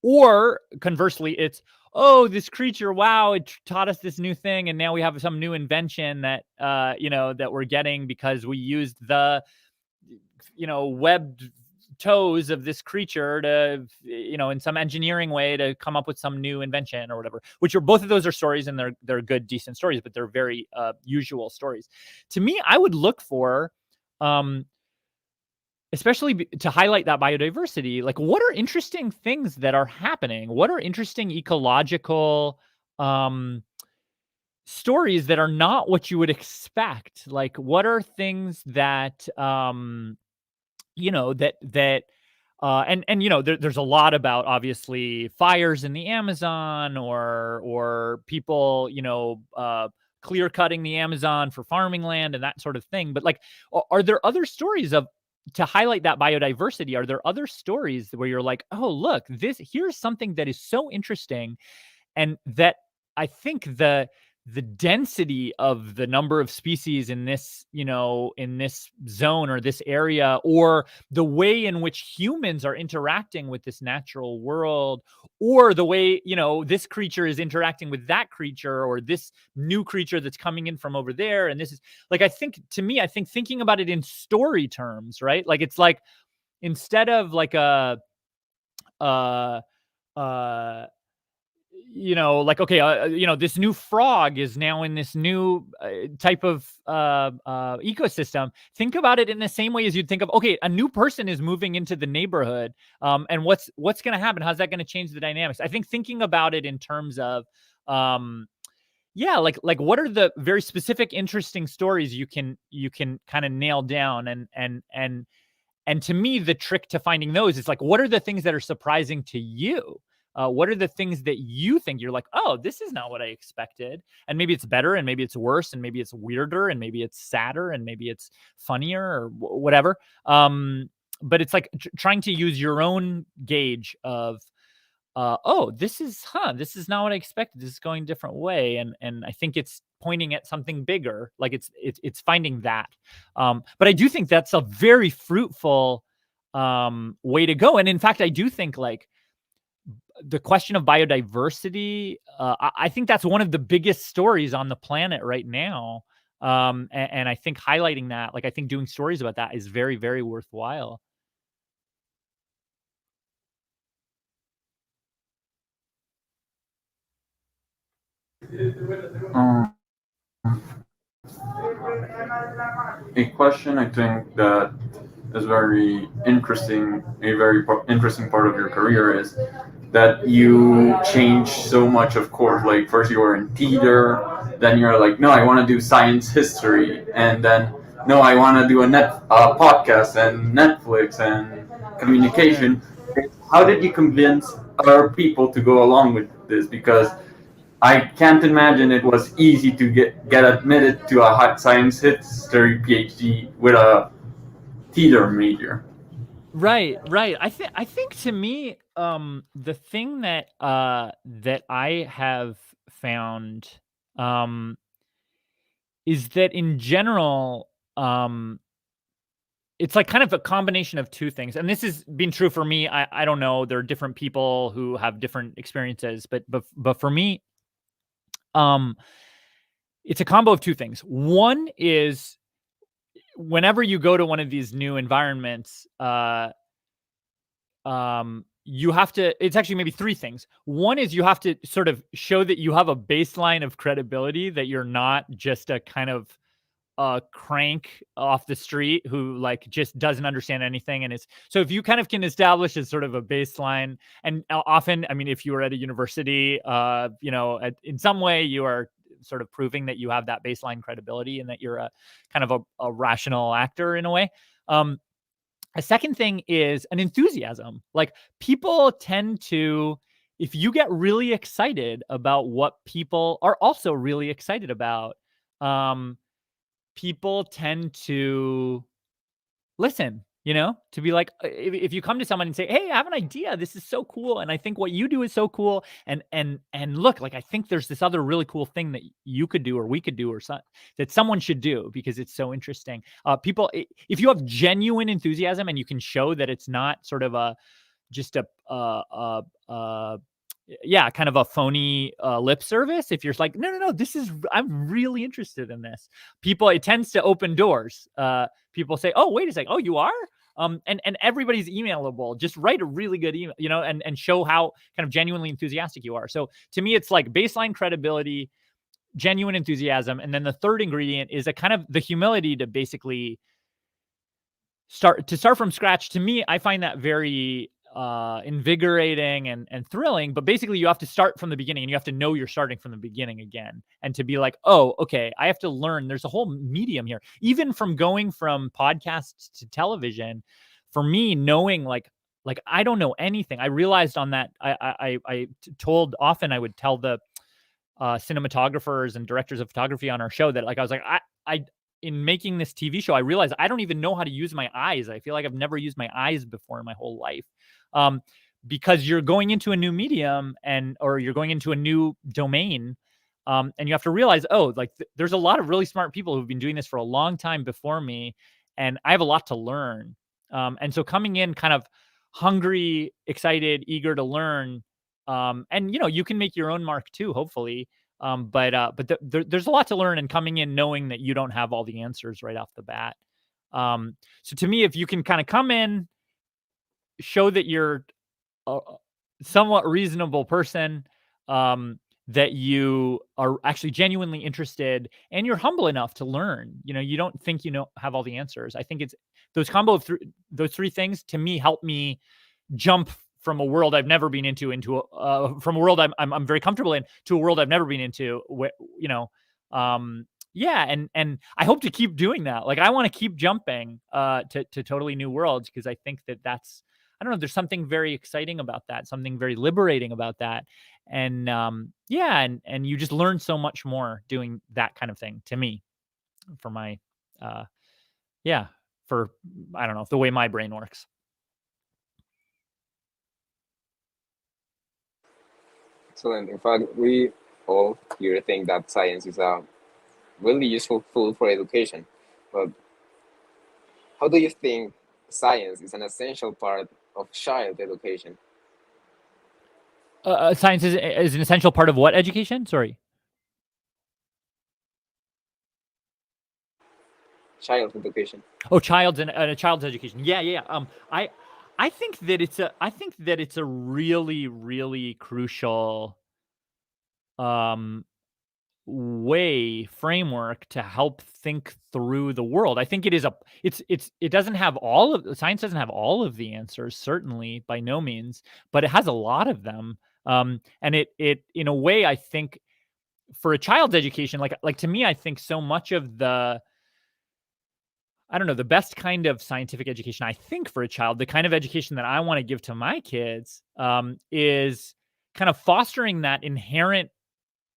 or conversely, it's, oh, this creature, wow, it taught us this new thing, and now we have some new invention that that we're getting because we used the webbed toes of this creature to, in some engineering way to come up with some new invention or whatever, which are, both of those are stories, and they're good, decent stories, but they're very usual stories. To me, I would look for especially to highlight that biodiversity, like what are interesting things that are happening? What are interesting ecological stories that are not what you would expect? Like what are things that there's a lot about obviously fires in the Amazon or people, clear cutting the Amazon for farming land and that sort of thing. But like, are there other stories to highlight that biodiversity? Are there other stories where you're like, oh, look, here's something that is so interesting, and that I think the density of the number of species in this, in this zone or this area, or the way in which humans are interacting with this natural world, or the way, this creature is interacting with that creature, or this new creature that's coming in from over there. And this is like, I think thinking about it in story terms, right? Like, it's like, instead of like uh, like, okay, this new frog is now in this new type of ecosystem. Think about it in the same way as you'd think of, okay, a new person is moving into the neighborhood, and what's going to happen? How's that going to change the dynamics? I think thinking about it in terms of, like what are the very specific, interesting stories you can kind of nail down, and to me, the trick to finding those is like, what are the things that are surprising to you? What are the things that you think you're like, oh, this is not what I expected? And maybe it's better, and maybe it's worse, and maybe it's weirder, and maybe it's sadder, and maybe it's funnier, or whatever. But it's like trying to use your own gauge of, oh, this is not what I expected. This is going a different way. And I think it's pointing at something bigger. Like it's finding that. But I do think that's a very fruitful way to go. And in fact, I do think like the question of biodiversity, I think that's one of the biggest stories on the planet right now. And I think highlighting that, like, I think doing stories about that is very, very worthwhile. Um, a question I think that is very interesting, a very interesting part of your career is that you change so much, of course. Like, first you were in theater, then you're like, no, I want to do science history, and then, no, I want to do a podcast and Netflix and communication. How did you convince other people to go along with this? Because I can't imagine it was easy to get admitted to a science history PhD with a theater major. Right. I think to me, the thing that I have found, is that in general, it's like kind of a combination of two things. And this has been true for me. I don't know. There are different people who have different experiences, but for me, it's a combo of two things. One is, whenever you go to one of these new environments, you have to, it's actually maybe three things. One is, you have to sort of show that you have a baseline of credibility, that you're not just a kind of crank off the street who like just doesn't understand anything. And it's, so if you kind of can establish as sort of a baseline, and often, I mean, if you were at a university, in some way you are sort of proving that you have that baseline credibility, and that you're a kind of a rational actor in a way. A second thing is an enthusiasm. Like, people tend to, if you get really excited about what people are also really excited about, people tend to listen, to be like, if you come to someone and say, hey, I have an idea, this is so cool, and I think what you do is so cool, and look, like, I think there's this other really cool thing that you could do, or we could do, or that someone should do, because it's so interesting. People, if you have genuine enthusiasm, and you can show that it's not sort of just a kind of a phony lip service. If you're like, no, I'm really interested in this. People, it tends to open doors. People say, oh, wait a second. Oh, you are? And everybody's emailable. Just write a really good email, and show how kind of genuinely enthusiastic you are. So to me, it's like baseline credibility, genuine enthusiasm. And then the third ingredient is a kind of the humility to basically start from scratch, to me, I find that very invigorating and thrilling. But basically, you have to start from the beginning, and you have to know you're starting from the beginning again, and to be like, oh, okay, I have to learn. There's a whole medium here. Even from going from podcasts to television, for me, knowing like I don't know anything. I realized on that I told often I would tell the cinematographers and directors of photography on our show that like I was like I in making this TV show, I realized I don't even know how to use my eyes. I feel like I've never used my eyes before in my whole life. Because you're going into a new medium or you're going into a new domain. And you have to realize, oh, like there's a lot of really smart people who've been doing this for a long time before me, and I have a lot to learn. And so coming in kind of hungry, excited, eager to learn, and you can make your own mark too, hopefully. But there's a lot to learn, and coming in knowing that you don't have all the answers right off the bat. So to me, if you can kind of come in, show that you're a somewhat reasonable person, that you are actually genuinely interested, and you're humble enough to learn. You don't think have all the answers. I think it's those combo of those three things to me help me jump from a world I've never been into from a world I'm very comfortable in to a world I've never been into. Yeah, and I hope to keep doing that. Like I want to keep jumping to totally new worlds, because I think that's, I don't know, there's something very exciting about that, something very liberating about that. And yeah, and you just learn so much more doing that kind of thing, to me, for my for I don't know, the way my brain works. Excellent. In fact, we all here think that science is a really useful tool for education. But how do you think science is an essential part of child education? Science is an essential part of what education? Sorry. Child education. Oh, child's and a child's education. Yeah. I think that it's a really, really crucial framework to help think through the world. I think it doesn't have science doesn't have all of the answers, certainly, by no means, but it has a lot of them. And it in a way, I think for a child's education, like to me, I think so much of the best kind of scientific education, I think, for a child, the kind of education that I want to give to my kids, is kind of fostering that inherent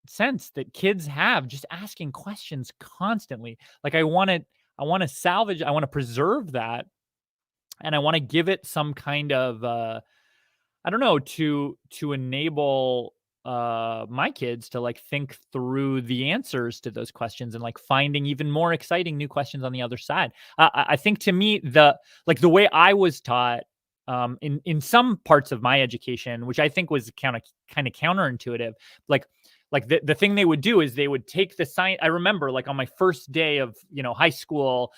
sense that kids have, just asking questions constantly. Like I want to salvage, I want to preserve that, and I want to give it some kind of I don't know, to enable my kids to like think through the answers to those questions, and like finding even more exciting new questions on the other side. I think, to me, the way I was taught in some parts of my education, which I think was kind of counterintuitive, like the thing they would do is they would take the science. I remember, like, on my first day of high school,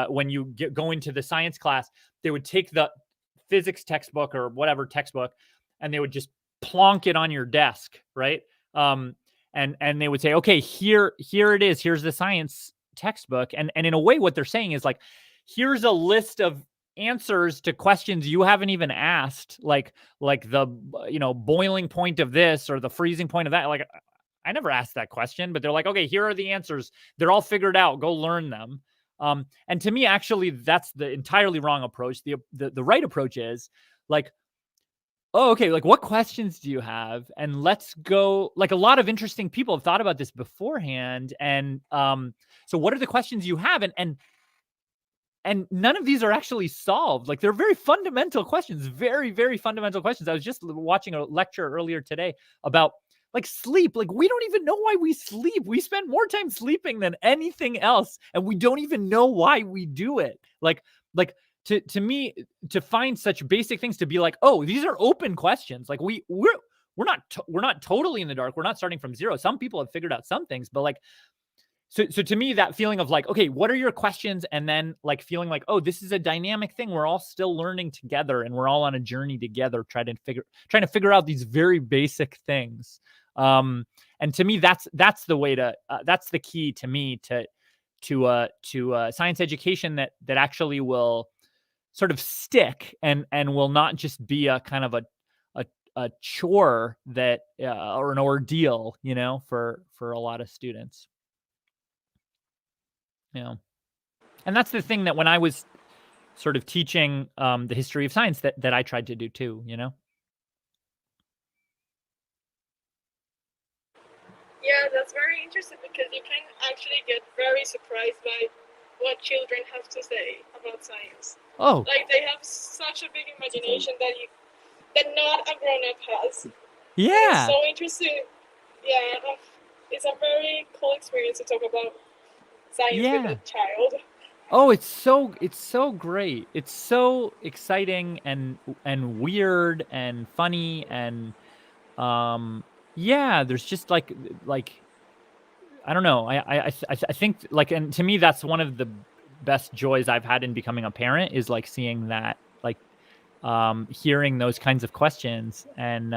when you go into the science class, they would take the physics textbook or whatever textbook, and they would just plonk it on your desk, right? And they would say, okay, here it is. Here's the science textbook. And in a way, what they're saying is like, here's a list of answers to questions you haven't even asked, like the boiling point of this or the freezing point of that. Like, I never asked that question, but they're like, okay, here are the answers. They're all figured out. Go learn them. And to me, actually, that's the entirely wrong approach. The right approach is like, oh, okay, like, what questions do you have? And let's go. Like, a lot of interesting people have thought about this beforehand. And so what are the questions you have? And none of these are actually solved. Like, they're very fundamental questions, very, very fundamental questions. I was just watching a lecture earlier today about like sleep. Like, we don't even know why we sleep. We spend more time sleeping than anything else, and we don't even know why we do it. Like to me, to find such basic things, to be like, oh, these are open questions. Like we're not totally in the dark. We're not starting from zero. Some people have figured out some things, but like, so to me, that feeling of like, okay, what are your questions? And then like feeling like, oh, this is a dynamic thing. We're all still learning together, and we're all on a journey together, trying to figure out these very basic things. And to me, that's the way to that's the key to me to science education that actually will sort of stick and will not just be a kind of a chore that or an ordeal, for a lot of students. And that's the thing that when I was sort of teaching the history of science that I tried to do too, Yeah, that's very interesting because you can actually get very surprised by what children have to say about science. Oh, Like they have such a big imagination that not a grown-up has. yeah. It's so interesting. Yeah, it's a very cool experience to talk about science with a child. Oh, it's so great. It's so exciting and weird and funny and yeah, there's just like I don't know. I think like, and to me that's one of the best joys I've had in becoming a parent is like seeing that, like hearing those kinds of questions and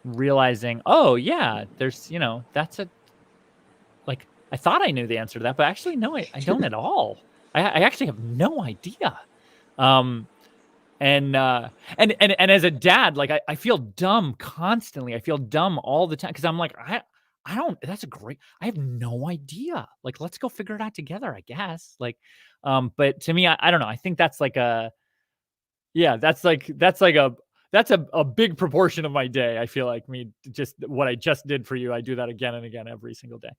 realizing, oh yeah, there's, that's a, like, I thought I knew the answer to that, but actually no, I don't at all. I actually have no idea. And as a dad, like I feel dumb constantly. I feel dumb all the time because I'm like, I don't. That's a great. I have no idea. Like, let's go figure it out together, I guess. Like, but to me, I don't know. I think that's like a, yeah, that's a big proportion of my day. I feel like me just what I just did for you. I do that again and again every single day.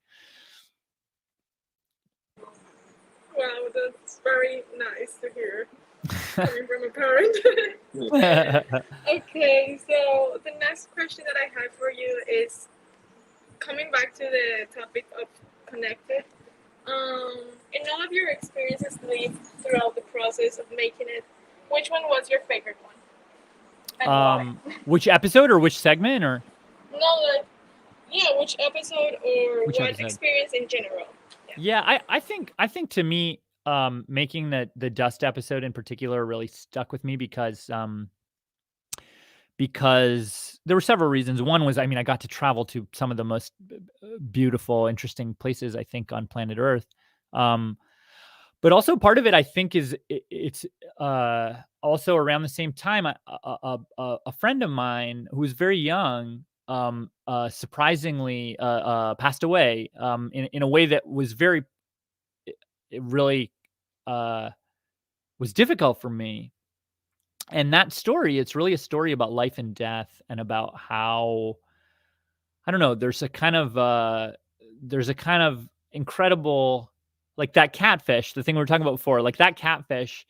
Wow, that's very nice to hear coming from a parent. Okay, so the next question that I have for you is coming back to the topic of connected. In all of your experiences lived throughout the process of making it, which one was your favorite one? And why? Which episode or which segment or? No, like, yeah, which episode or Which what episode? experience in general? Yeah, I think to me, making the dust episode in particular really stuck with me because there were several reasons. One was, I mean, I got to travel to some of the most beautiful, interesting places I think on planet Earth. But also part of it, I think, is it's also around the same time. A friend of mine who was very young, surprisingly, passed away in a way that was very, it really was difficult for me. And that story, it's really a story about life and death and about how, I don't know, there's a kind of incredible, like that catfish, the thing we were talking about before, like that catfish,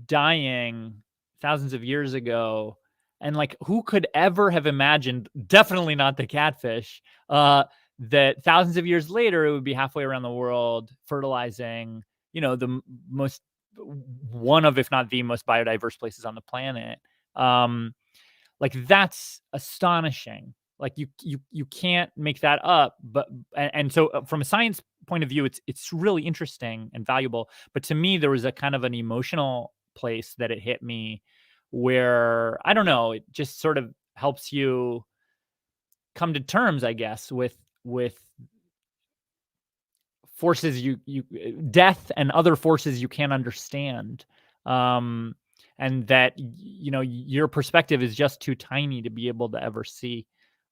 dying thousands of years ago. And like, who could ever have imagined, definitely not the catfish, that thousands of years later, it would be halfway around the world fertilizing, the most, one of, if not the most biodiverse places on the planet. Like that's astonishing. Like you can't make that up. But and so from a science point of view, it's really interesting and valuable. But to me, there was a kind of an emotional place that it hit me, where I don't know, it just sort of helps you come to terms, I guess, with forces you death and other forces you can't understand, and that your perspective is just too tiny to be able to ever see,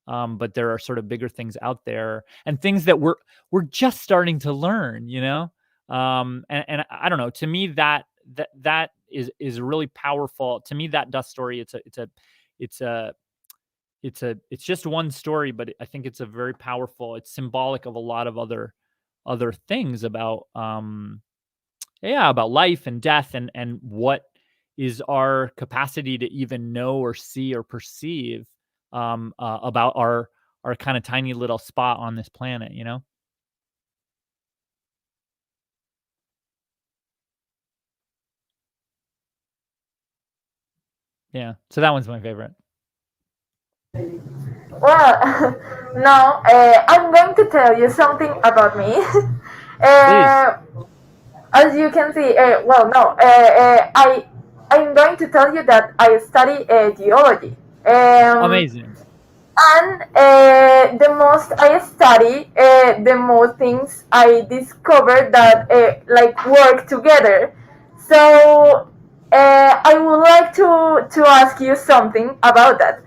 but there are sort of bigger things out there and things that we're just starting to learn, and I don't know, to me that is really powerful. To me, that dust story, it's just one story, but I think it's a very powerful, it's symbolic of a lot of other things about about life and death and what is our capacity to even know or see or perceive about our kind of tiny little spot on this planet, Yeah, so that one's my favorite. Well, now I'm going to tell you something about me. As you can see, I'm going to tell you that I study geology. Amazing. And the most I study, the more things I discover that like work together. So I would like to ask you something about that.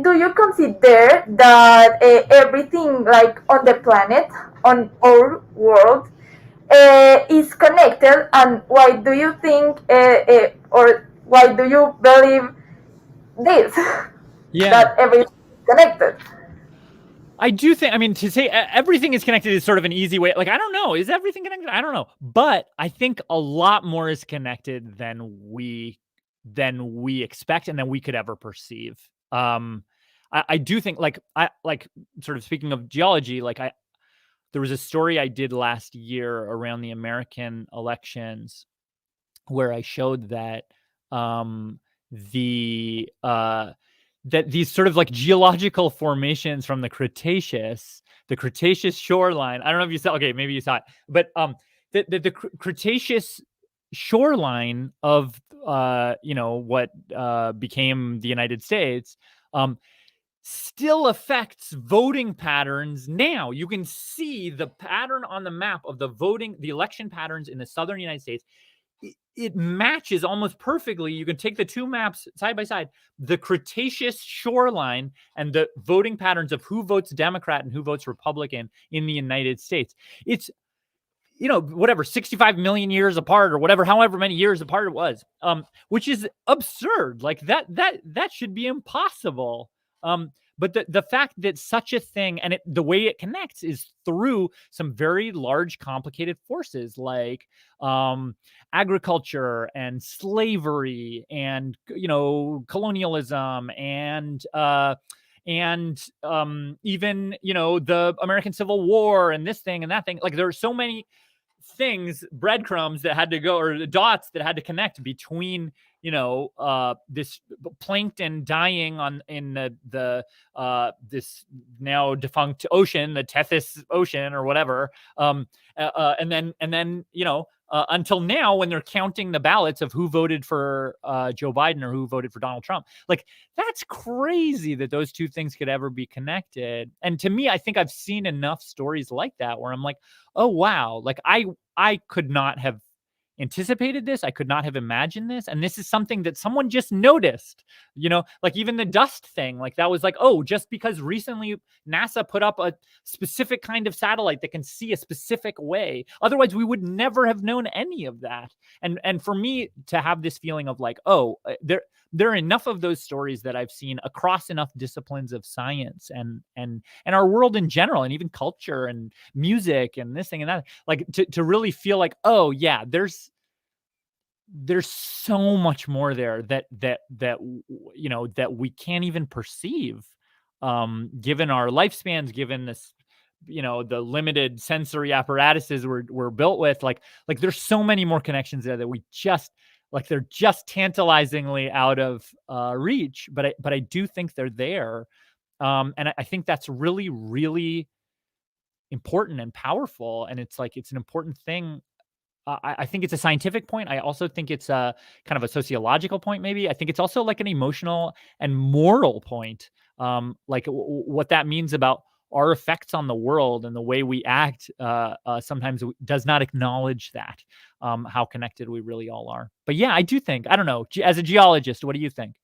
Do you consider that everything like on the planet, on our world, is connected, and why do you think, or why do you believe this, Yeah. that everything is connected? I do think, I mean, to say everything is connected is sort of an easy way. Like, I don't know. Is everything connected? I don't know. But I think a lot more is connected than we expect and than we could ever perceive. I do think, like, sort of speaking of geology, like there was a story I did last year around the American elections where I showed that that these sort of like geological formations from the Cretaceous shoreline. I don't know if you saw. Okay, maybe you saw it, but the Cretaceous shoreline of what became the United States still affects voting patterns now. You can see the pattern on the map of the election patterns in the southern United States. It matches almost perfectly. You can take the two maps side by side, the Cretaceous shoreline and the voting patterns of who votes Democrat and who votes Republican in the United States. It's, whatever, 65 million years apart or whatever, however many years apart it was, which is absurd. Like that should be impossible. But the fact that such a thing, and the way it connects is through some very large, complicated forces like agriculture and slavery and colonialism and even the American Civil War and this thing and that thing. Like there are so many things, breadcrumbs that had to go, or the dots that had to connect between this plankton dying in the this now defunct ocean, the Tethys Ocean or whatever, and then until now, when they're counting the ballots of who voted for Joe Biden or who voted for Donald Trump. Like, that's crazy that those two things could ever be connected. And to me, I think I've seen enough stories like that where I'm like, oh, wow, like I could not have anticipated this. I could not have imagined this. And this is something that someone just noticed, like even the dust thing, like that was like, oh, just because recently NASA put up a specific kind of satellite that can see a specific way. Otherwise, we would never have known any of that. And for me to have this feeling of like, oh, there are enough of those stories that I've seen across enough disciplines of science and our world in general, and even culture and music and this thing and that, like to really feel like, oh yeah, there's so much more there that we can't even perceive, given our lifespans, given this, the limited sensory apparatuses we're built with. Like there's so many more connections there that we just, like, they're just tantalizingly out of reach, but I do think they're there. And I think that's really, really important and powerful. And it's like, it's an important thing. I think it's a scientific point. I also think it's a kind of a sociological point, maybe. I think it's also like an emotional and moral point, like what that means about our effects on the world and the way we act sometimes does not acknowledge that, how connected we really all are. But yeah, I do think, I don't know, as a geologist, what do you think?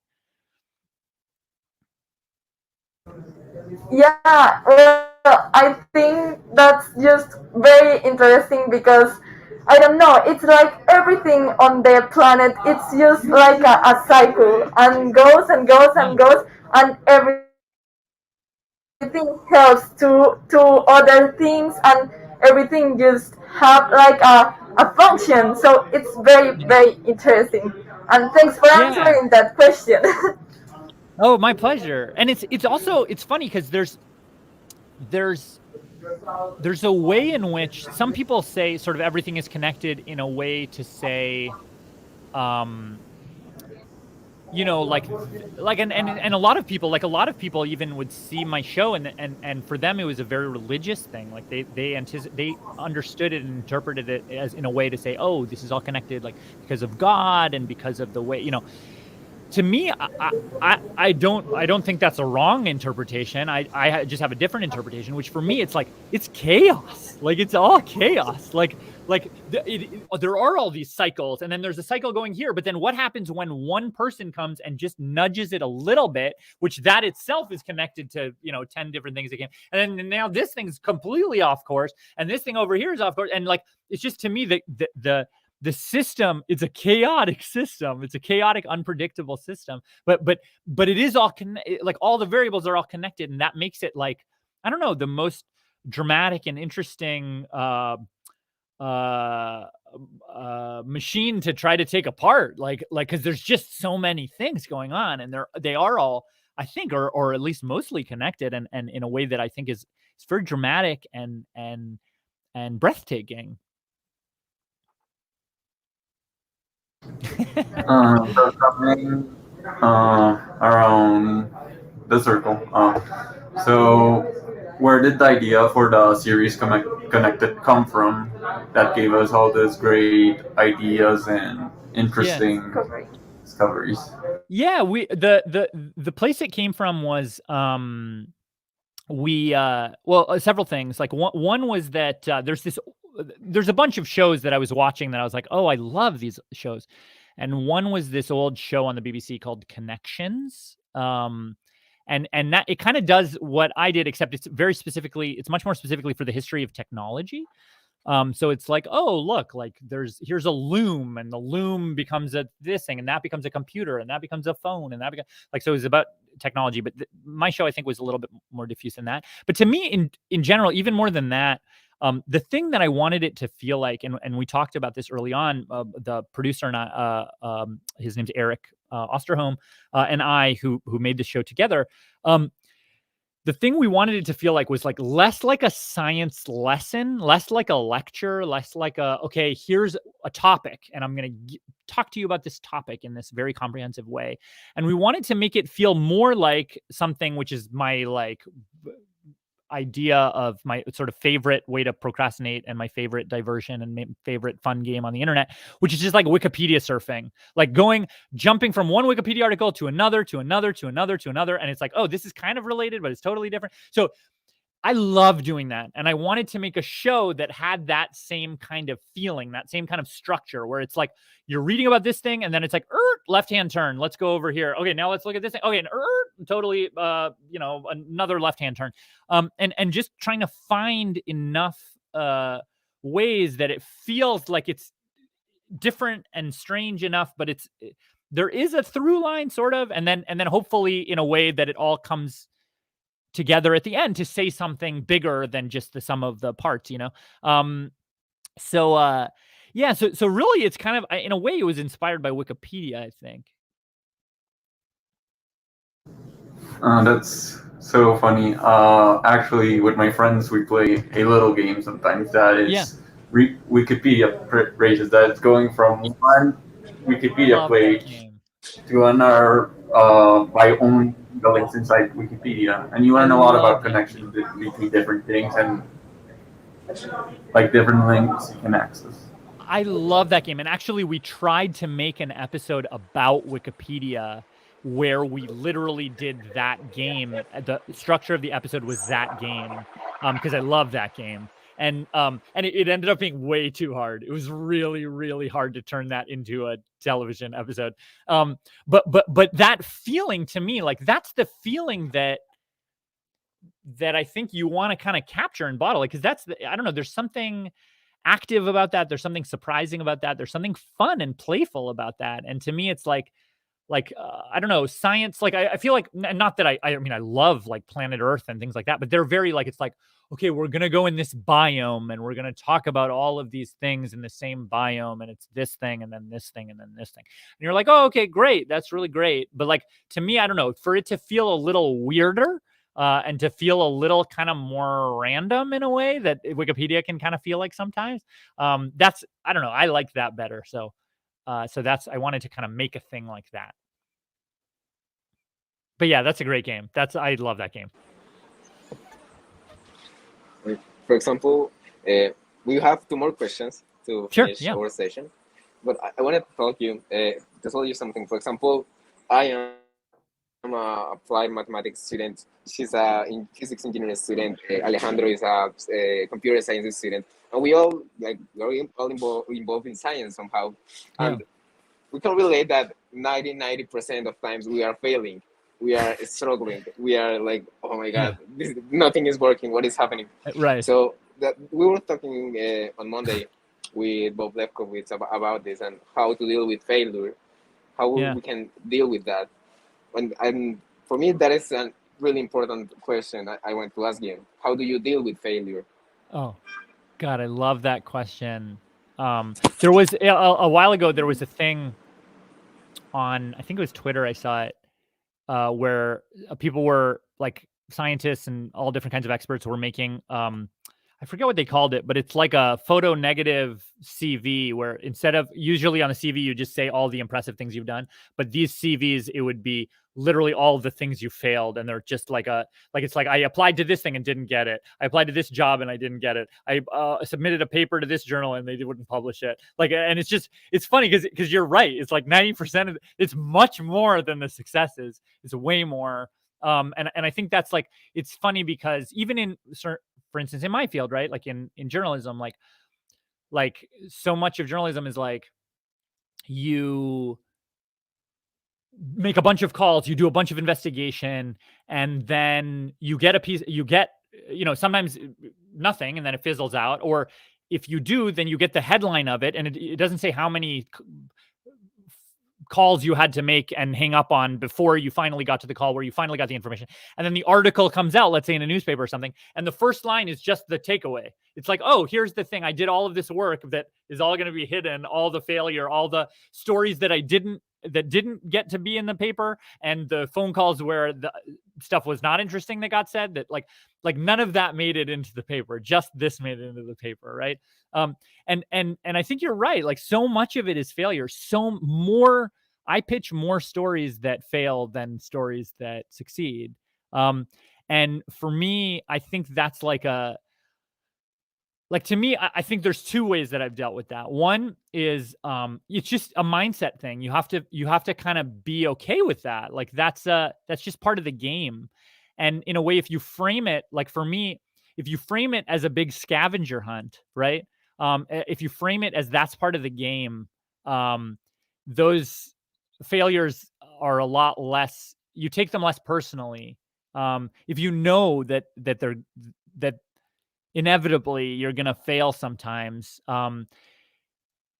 Yeah, well, I think that's just very interesting because I don't know, it's like everything on the planet, it's just like a cycle and goes and goes and goes, and everything helps to other things, and everything just have like a function. So it's very, very interesting. And thanks for answering that question. Oh, my pleasure. And it's also, it's funny because there's a way in which some people say sort of everything is connected in a way to say, like and a lot of people even would see my show and for them it was a very religious thing. Like they understood it and interpreted it as in a way to say, oh, this is all connected, like because of God and because of the way, to me, I don't think that's a wrong interpretation. I just have a different interpretation, which for me it's like it's chaos. Like it's all chaos. There are all these cycles, and then there's a cycle going here. But then what happens when one person comes and just nudges it a little bit, which that itself is connected to 10 different things again, and then now this thing's completely off course, and this thing over here is off course, and like it's just to me the system, it's a chaotic system. It's a chaotic, unpredictable system. But it is all like all the variables are all connected, and that makes it like, I don't know, the most dramatic and interesting machine to try to take apart. Like because there's just so many things going on, and they are all, I think, or at least mostly connected, and in a way that I think is very dramatic and breathtaking. So coming around the circle. So where did the idea for the series Connected come from? That gave us all these great ideas and interesting discoveries. Yeah, the place it came from was several things. Like one was that there's a bunch of shows that I was watching that I was like, oh, I love these shows. And one was this old show on the BBC called Connections. And that it kind of does what I did, except it's much more specifically for the history of technology. So it's like, oh, look, like here's a loom, and the loom becomes this thing, and that becomes a computer, and that becomes a phone, and that becomes so it was about technology. But my show, I think, was a little bit more diffuse than that. But to me, in general, even more than that, the thing that I wanted it to feel like, and we talked about this early on, the producer and I, his name's Eric Osterholm, and I, who made the show together. The thing we wanted it to feel like was like less like a science lesson, less like a lecture, less like okay, here's a topic, and I'm going to talk to you about this topic in this very comprehensive way. And we wanted to make it feel more like something which is my like idea of my sort of favorite way to procrastinate and my favorite diversion and favorite fun game on the internet, which is just like Wikipedia surfing, like jumping from one Wikipedia article to another, to another, to another, to another. And it's like, oh, this is kind of related, but it's totally different. So I love doing that. And I wanted to make a show that had that same kind of feeling, that same kind of structure, where it's like you're reading about this thing, and then it's like, left-hand turn. Let's go over here. Okay, now let's look at this thing. Okay, and totally, another left-hand turn. And just trying to find enough ways that it feels like it's different and strange enough, but there is a through line, sort of, and then hopefully in a way that it all comes together at the end to say something bigger than just the sum of the parts, So really it's kind of, in a way, it was inspired by Wikipedia, I think. That's so funny. Actually, with my friends, we play a little game sometimes that is Wikipedia pages, that it's going from one Wikipedia page to another by only the links inside Wikipedia, and you learn a lot about connections between different things and like different links you can access. I love that game, and actually we tried to make an episode about Wikipedia where we literally did that game. The structure of the episode was that game, because I love that game. And it ended up being way too hard. It was really, really hard to turn that into a television episode. But that feeling, to me, like that's the feeling that I think you want to kind of capture and bottle, because I don't know, there's something active about that. There's something surprising about that. There's something fun and playful about that. And to me, it's like I don't know, science. Like I feel like, not that I mean, I love like Planet Earth and things like that, but they're very like, it's like, okay, we're going to go in this biome and we're going to talk about all of these things in the same biome. And it's this thing, and then this thing, and then this thing. And you're like, oh, okay, great. That's really great. But like, to me, I don't know, for it to feel a little weirder, and to feel a little kind of more random in a way that Wikipedia can kind of feel like sometimes, that's, I don't know, I like that better. So that's, I wanted to kind of make a thing like that. But yeah, that's a great game. I love that game. For example, we have 2 more questions to finish our session, but I wanted to tell you something. For example, I am a applied mathematics student. She's a physics engineering student. Alejandro is a computer science student, and we all like we're all involved in science somehow. Yeah. And we can relate that 90% of times we are failing, we are struggling, we are like, oh my god, nothing is working, what is happening? Right. So that we were talking on Monday with Bob Lefkowitz about this and how to deal with failure, how we can deal with that. And for me, that is a really important question I want to ask you. How do you deal with failure? Oh, God, I love that question. There was a while ago, there was a thing on, I think it was Twitter, I saw it, where people were like scientists and all different kinds of experts were making, I forget what they called it, but it's like a photo negative CV where instead of usually on a CV, you just say all the impressive things you've done. But these CVs, it would be literally all the things you failed. And they're just like it's like I applied to this thing and didn't get it. I applied to this job and I didn't get it. I submitted a paper to this journal and they wouldn't publish it. Like, and it's funny because you're right. It's like 90% of it's much more than the successes. It's way more. And I think that's like, it's funny because even in certain, for instance, in my field, right? Like in journalism, like so much of journalism is like you make a bunch of calls, you do a bunch of investigation, and then you get sometimes nothing, and then it fizzles out. Or if you do, then you get the headline of it, and it doesn't say how many calls you had to make and hang up on before you finally got to the call where you finally got the information. And then the article comes out, let's say in a newspaper or something, and the first line is just the takeaway. It's like, oh, here's the thing. I did all of this work that is all going to be hidden, all the failure, all the stories that didn't get to be in the paper, and the phone calls where the stuff was not interesting that got said, that like none of that made it into the paper. Just this made it into the paper, right? And I think you're right. Like so much of it is failure. I pitch more stories that fail than stories that succeed. And for me, I think that's to me, I think there's two ways that I've dealt with that. One is it's just a mindset thing. You have to kind of be okay with that. Like that's just part of the game. And in a way, if you frame it, like for me, if you frame it as a big scavenger hunt, right? If you frame it as that's part of the game, those failures are a lot less, you take them less personally. If you know that inevitably you're going to fail sometimes,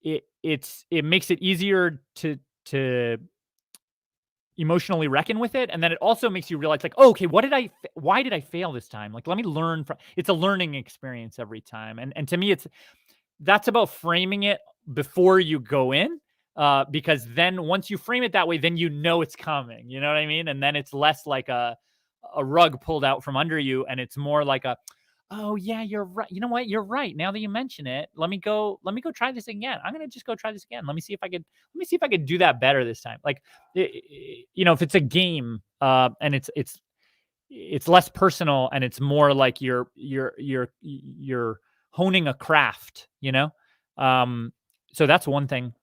it makes it easier to emotionally reckon with it. And then it also makes you realize like, oh, okay, why did I fail this time? Like, let me learn from, it's a learning experience every time. And to me, that's about framing it before you go in. Because then once you frame it that way, then you know it's coming. You know what I mean? And then it's less like a rug pulled out from under you, and it's more like oh yeah, you're right. You know what? You're right. Now that you mention it, let me go try this again. I'm gonna just go try this again. Let me see if I could do that better this time. Like, if it's a game, and it's less personal and it's more like you're honing a craft. So that's one thing.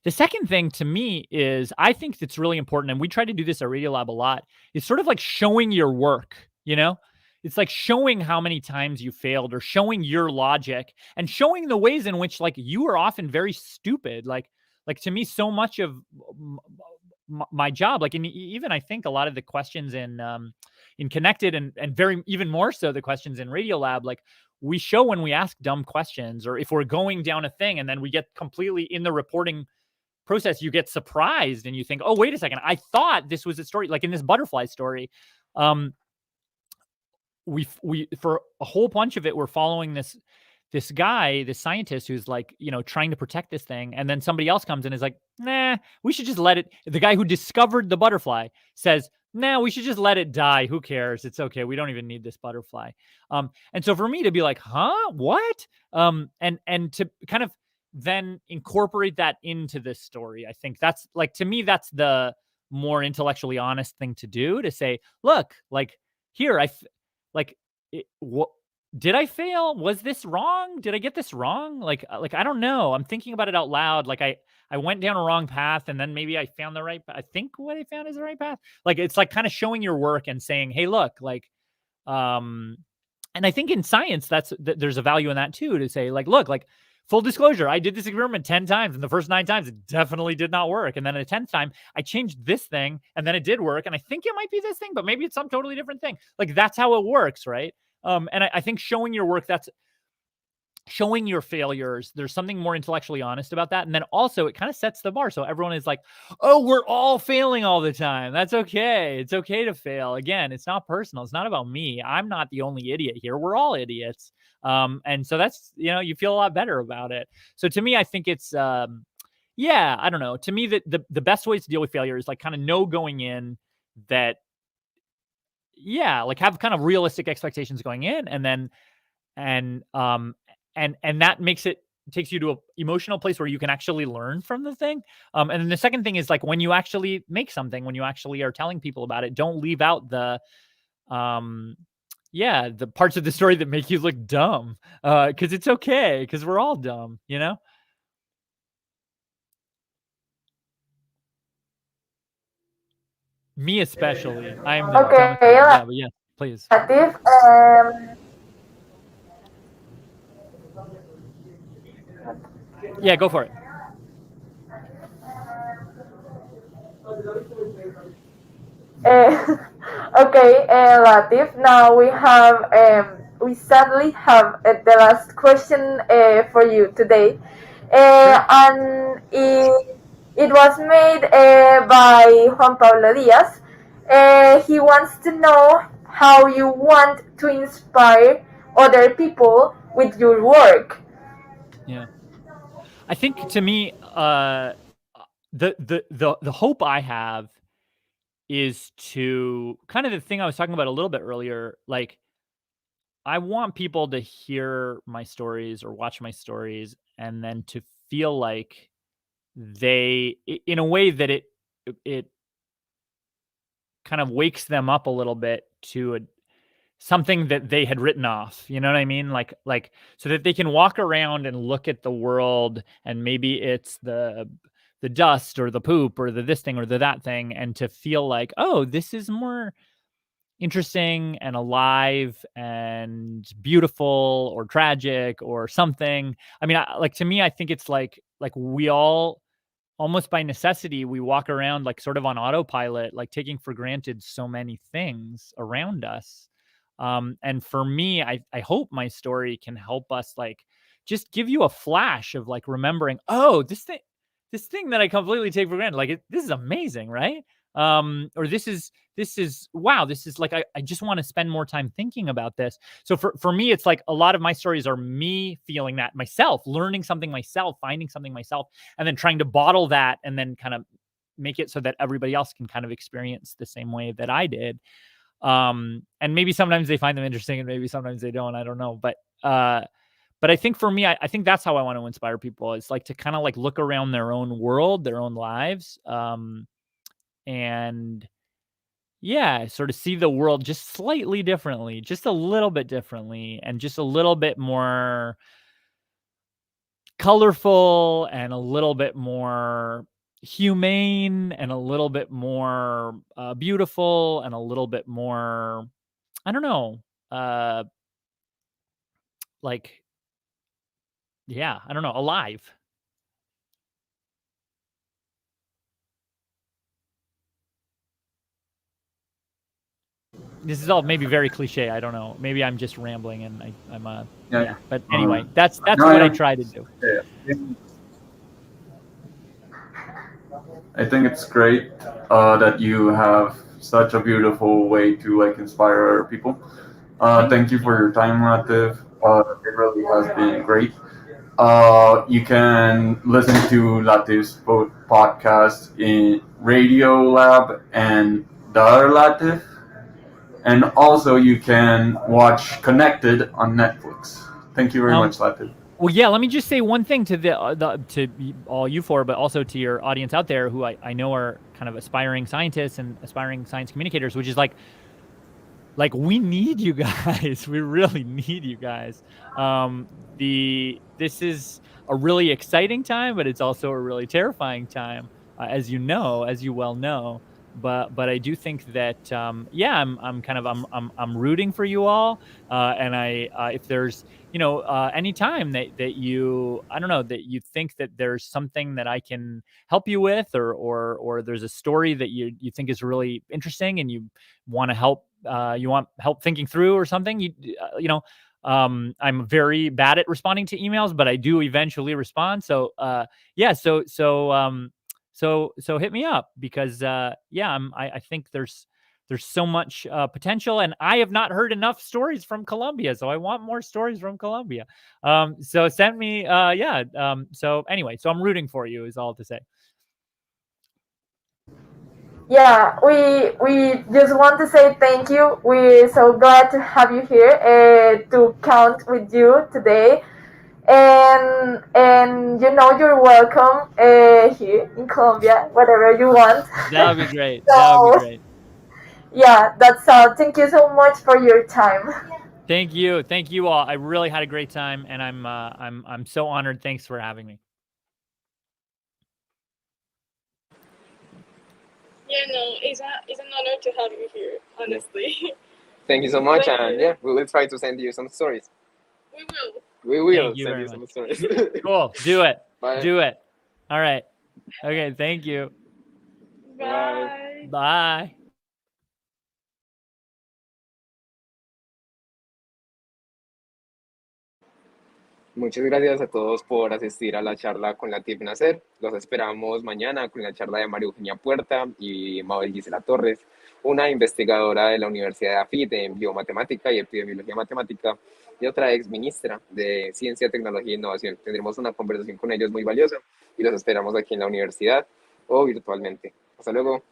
The second thing to me is I think that's really important, and we try to do this at Radiolab a lot, is sort of like showing your work, It's like showing how many times you failed, or showing your logic, and showing the ways in which like you are often very stupid. Like to me, so much of my job, like even I think a lot of the questions in Connected, and very even more so the questions in Radiolab, like we show when we ask dumb questions, or if we're going down a thing and then we get completely in the reporting process, you get surprised and you think, oh, wait a second, I thought this was a story. Like in this butterfly story, we for a whole bunch of it, we're following this guy, this scientist who's like, trying to protect this thing. And then somebody else comes in and is like, nah, we should just let it. The guy who discovered the butterfly says, nah, we should just let it die. Who cares? It's okay. We don't even need this butterfly. And so for me to be like, huh, what? And to kind of then incorporate that into this story, I think that's like, to me, that's the more intellectually honest thing to do, to say, look, like here, did I fail? Was this wrong? Did I get this wrong? Like I don't know. I'm thinking about it out loud. Like I went down a wrong path and then maybe I found the right. I think what I found is the right path. Like it's like kind of showing your work and saying, hey, look, like, and I think in science there's a value in that too, to say like, look, like full disclosure, I did this experiment 10 times and the first 9 times it definitely did not work. And then the 10th time I changed this thing and then it did work. And I think it might be this thing, but maybe it's some totally different thing. Like that's how it works, right? And I think showing your work, that's showing your failures. There's something more intellectually honest about that. And then also it kind of sets the bar. So everyone is like, oh, we're all failing all the time. That's okay. It's okay to fail. Again, it's not personal. It's not about me. I'm not the only idiot here. We're all idiots. And so that's, you feel a lot better about it. So to me, I think it's, yeah, I don't know. To me, the best ways to deal with failure is like kind of know going in that, yeah, like have kind of realistic expectations going in, and then, and that takes you to an emotional place where you can actually learn from the thing. And then the second thing is like when you actually make something, when you actually are telling people about it, don't leave out the parts of the story that make you look dumb, because it's okay, because we're all dumb, Me especially. I am the Okay, dumbest. Yeah, but yeah, please. Latif, Yeah, go for it. okay, Latif. Now we sadly have the last question for you today, and it was made by Juan Pablo Diaz. He wants to know how you want to inspire other people with your work. Yeah, I think to me, the hope I have is to kind of the thing I was talking about a little bit earlier. Like, I want people to hear my stories or watch my stories, and then to feel like in a way that it kind of wakes them up a little bit to something that they had written off. You know what I mean? Like so that they can walk around and look at the world, and maybe it's the dust or the poop or the this thing or the that thing, and to feel like, oh, this is more interesting and alive and beautiful or tragic or something. I mean, to me, I think it's like we all, almost by necessity, we walk around like sort of on autopilot, like taking for granted so many things around us. And for me, I hope my story can help us like just give you a flash of like remembering, oh, this thing that I completely take for granted, like this is amazing, right? Or this is wow, this is like I just want to spend more time thinking about this. So for me, it's like a lot of my stories are me feeling that myself, learning something myself, finding something myself, and then trying to bottle that and then kind of make it so that everybody else can kind of experience the same way that I did. And maybe sometimes they find them interesting and maybe sometimes they don't. I don't know. But I think for me, I think that's how I want to inspire people. It's like to kind of like look around their own world, their own lives, and yeah, sort of see the world just slightly differently, just a little bit differently, and just a little bit more colorful and a little bit more humane and a little bit more beautiful and a little bit more, I don't know, like, yeah, I don't know, alive. This is all maybe very cliche. I don't know. Maybe I'm just rambling and I'm yeah. But anyway, that's what I try to do. Yeah. I think it's great that you have such a beautiful way to like inspire other people. Thank you for your time, Latif. It really has been great. You can listen to Latif's podcast in Radio Lab and the other Latif. And also you can watch Connected on Netflix. Thank you very much, Latif. Well, yeah, let me just say one thing to to all you four, but also to your audience out there who I know are kind of aspiring scientists and aspiring science communicators, which is like, like we need you guys. We really need you guys. This is a really exciting time, but it's also a really terrifying time, as you know, as you well know. But I do think that yeah, I'm rooting for you all, and I if there's any time that you, I don't know, that you think that there's something that I can help you with, or there's a story that you think is really interesting and you want to help, you want help thinking through or something, I'm very bad at responding to emails, but I do eventually respond. So yeah, so hit me up, because yeah, I think there's so much potential, and I have not heard enough stories from Colombia, so I want more stories from Colombia. So send me yeah. So anyway, so I'm rooting for you is all to say. Yeah, we just want to say thank you. We're so glad to have you here, to count with you today, and you're welcome here in Colombia, whatever you want. That would be great. That would be So great. yeah, that's all. Thank you so much for your time. Thank you all. I really had a great time, and I'm so honored. Thanks for having me. Yeah, no, it's an honor to have you here, honestly. Thank you so much, Thank and you. yeah, we will try to send you some stories. We will. We will Thank you send very you some much. stories. Cool. Do it. Bye. Do it. All right. Okay. Thank you. Bye. Bye. Muchas gracias a todos por asistir a la charla con Latif Nasser. Los esperamos mañana con la charla de María Eugenia Puerta y Mabel Gisela Torres, una investigadora de la Universidad de AFIT en biomatemática y epidemiología matemática, y otra ex ministra de Ciencia, Tecnología e Innovación. Tendremos una conversación con ellos muy valiosa y los esperamos aquí en la universidad o virtualmente. Hasta luego.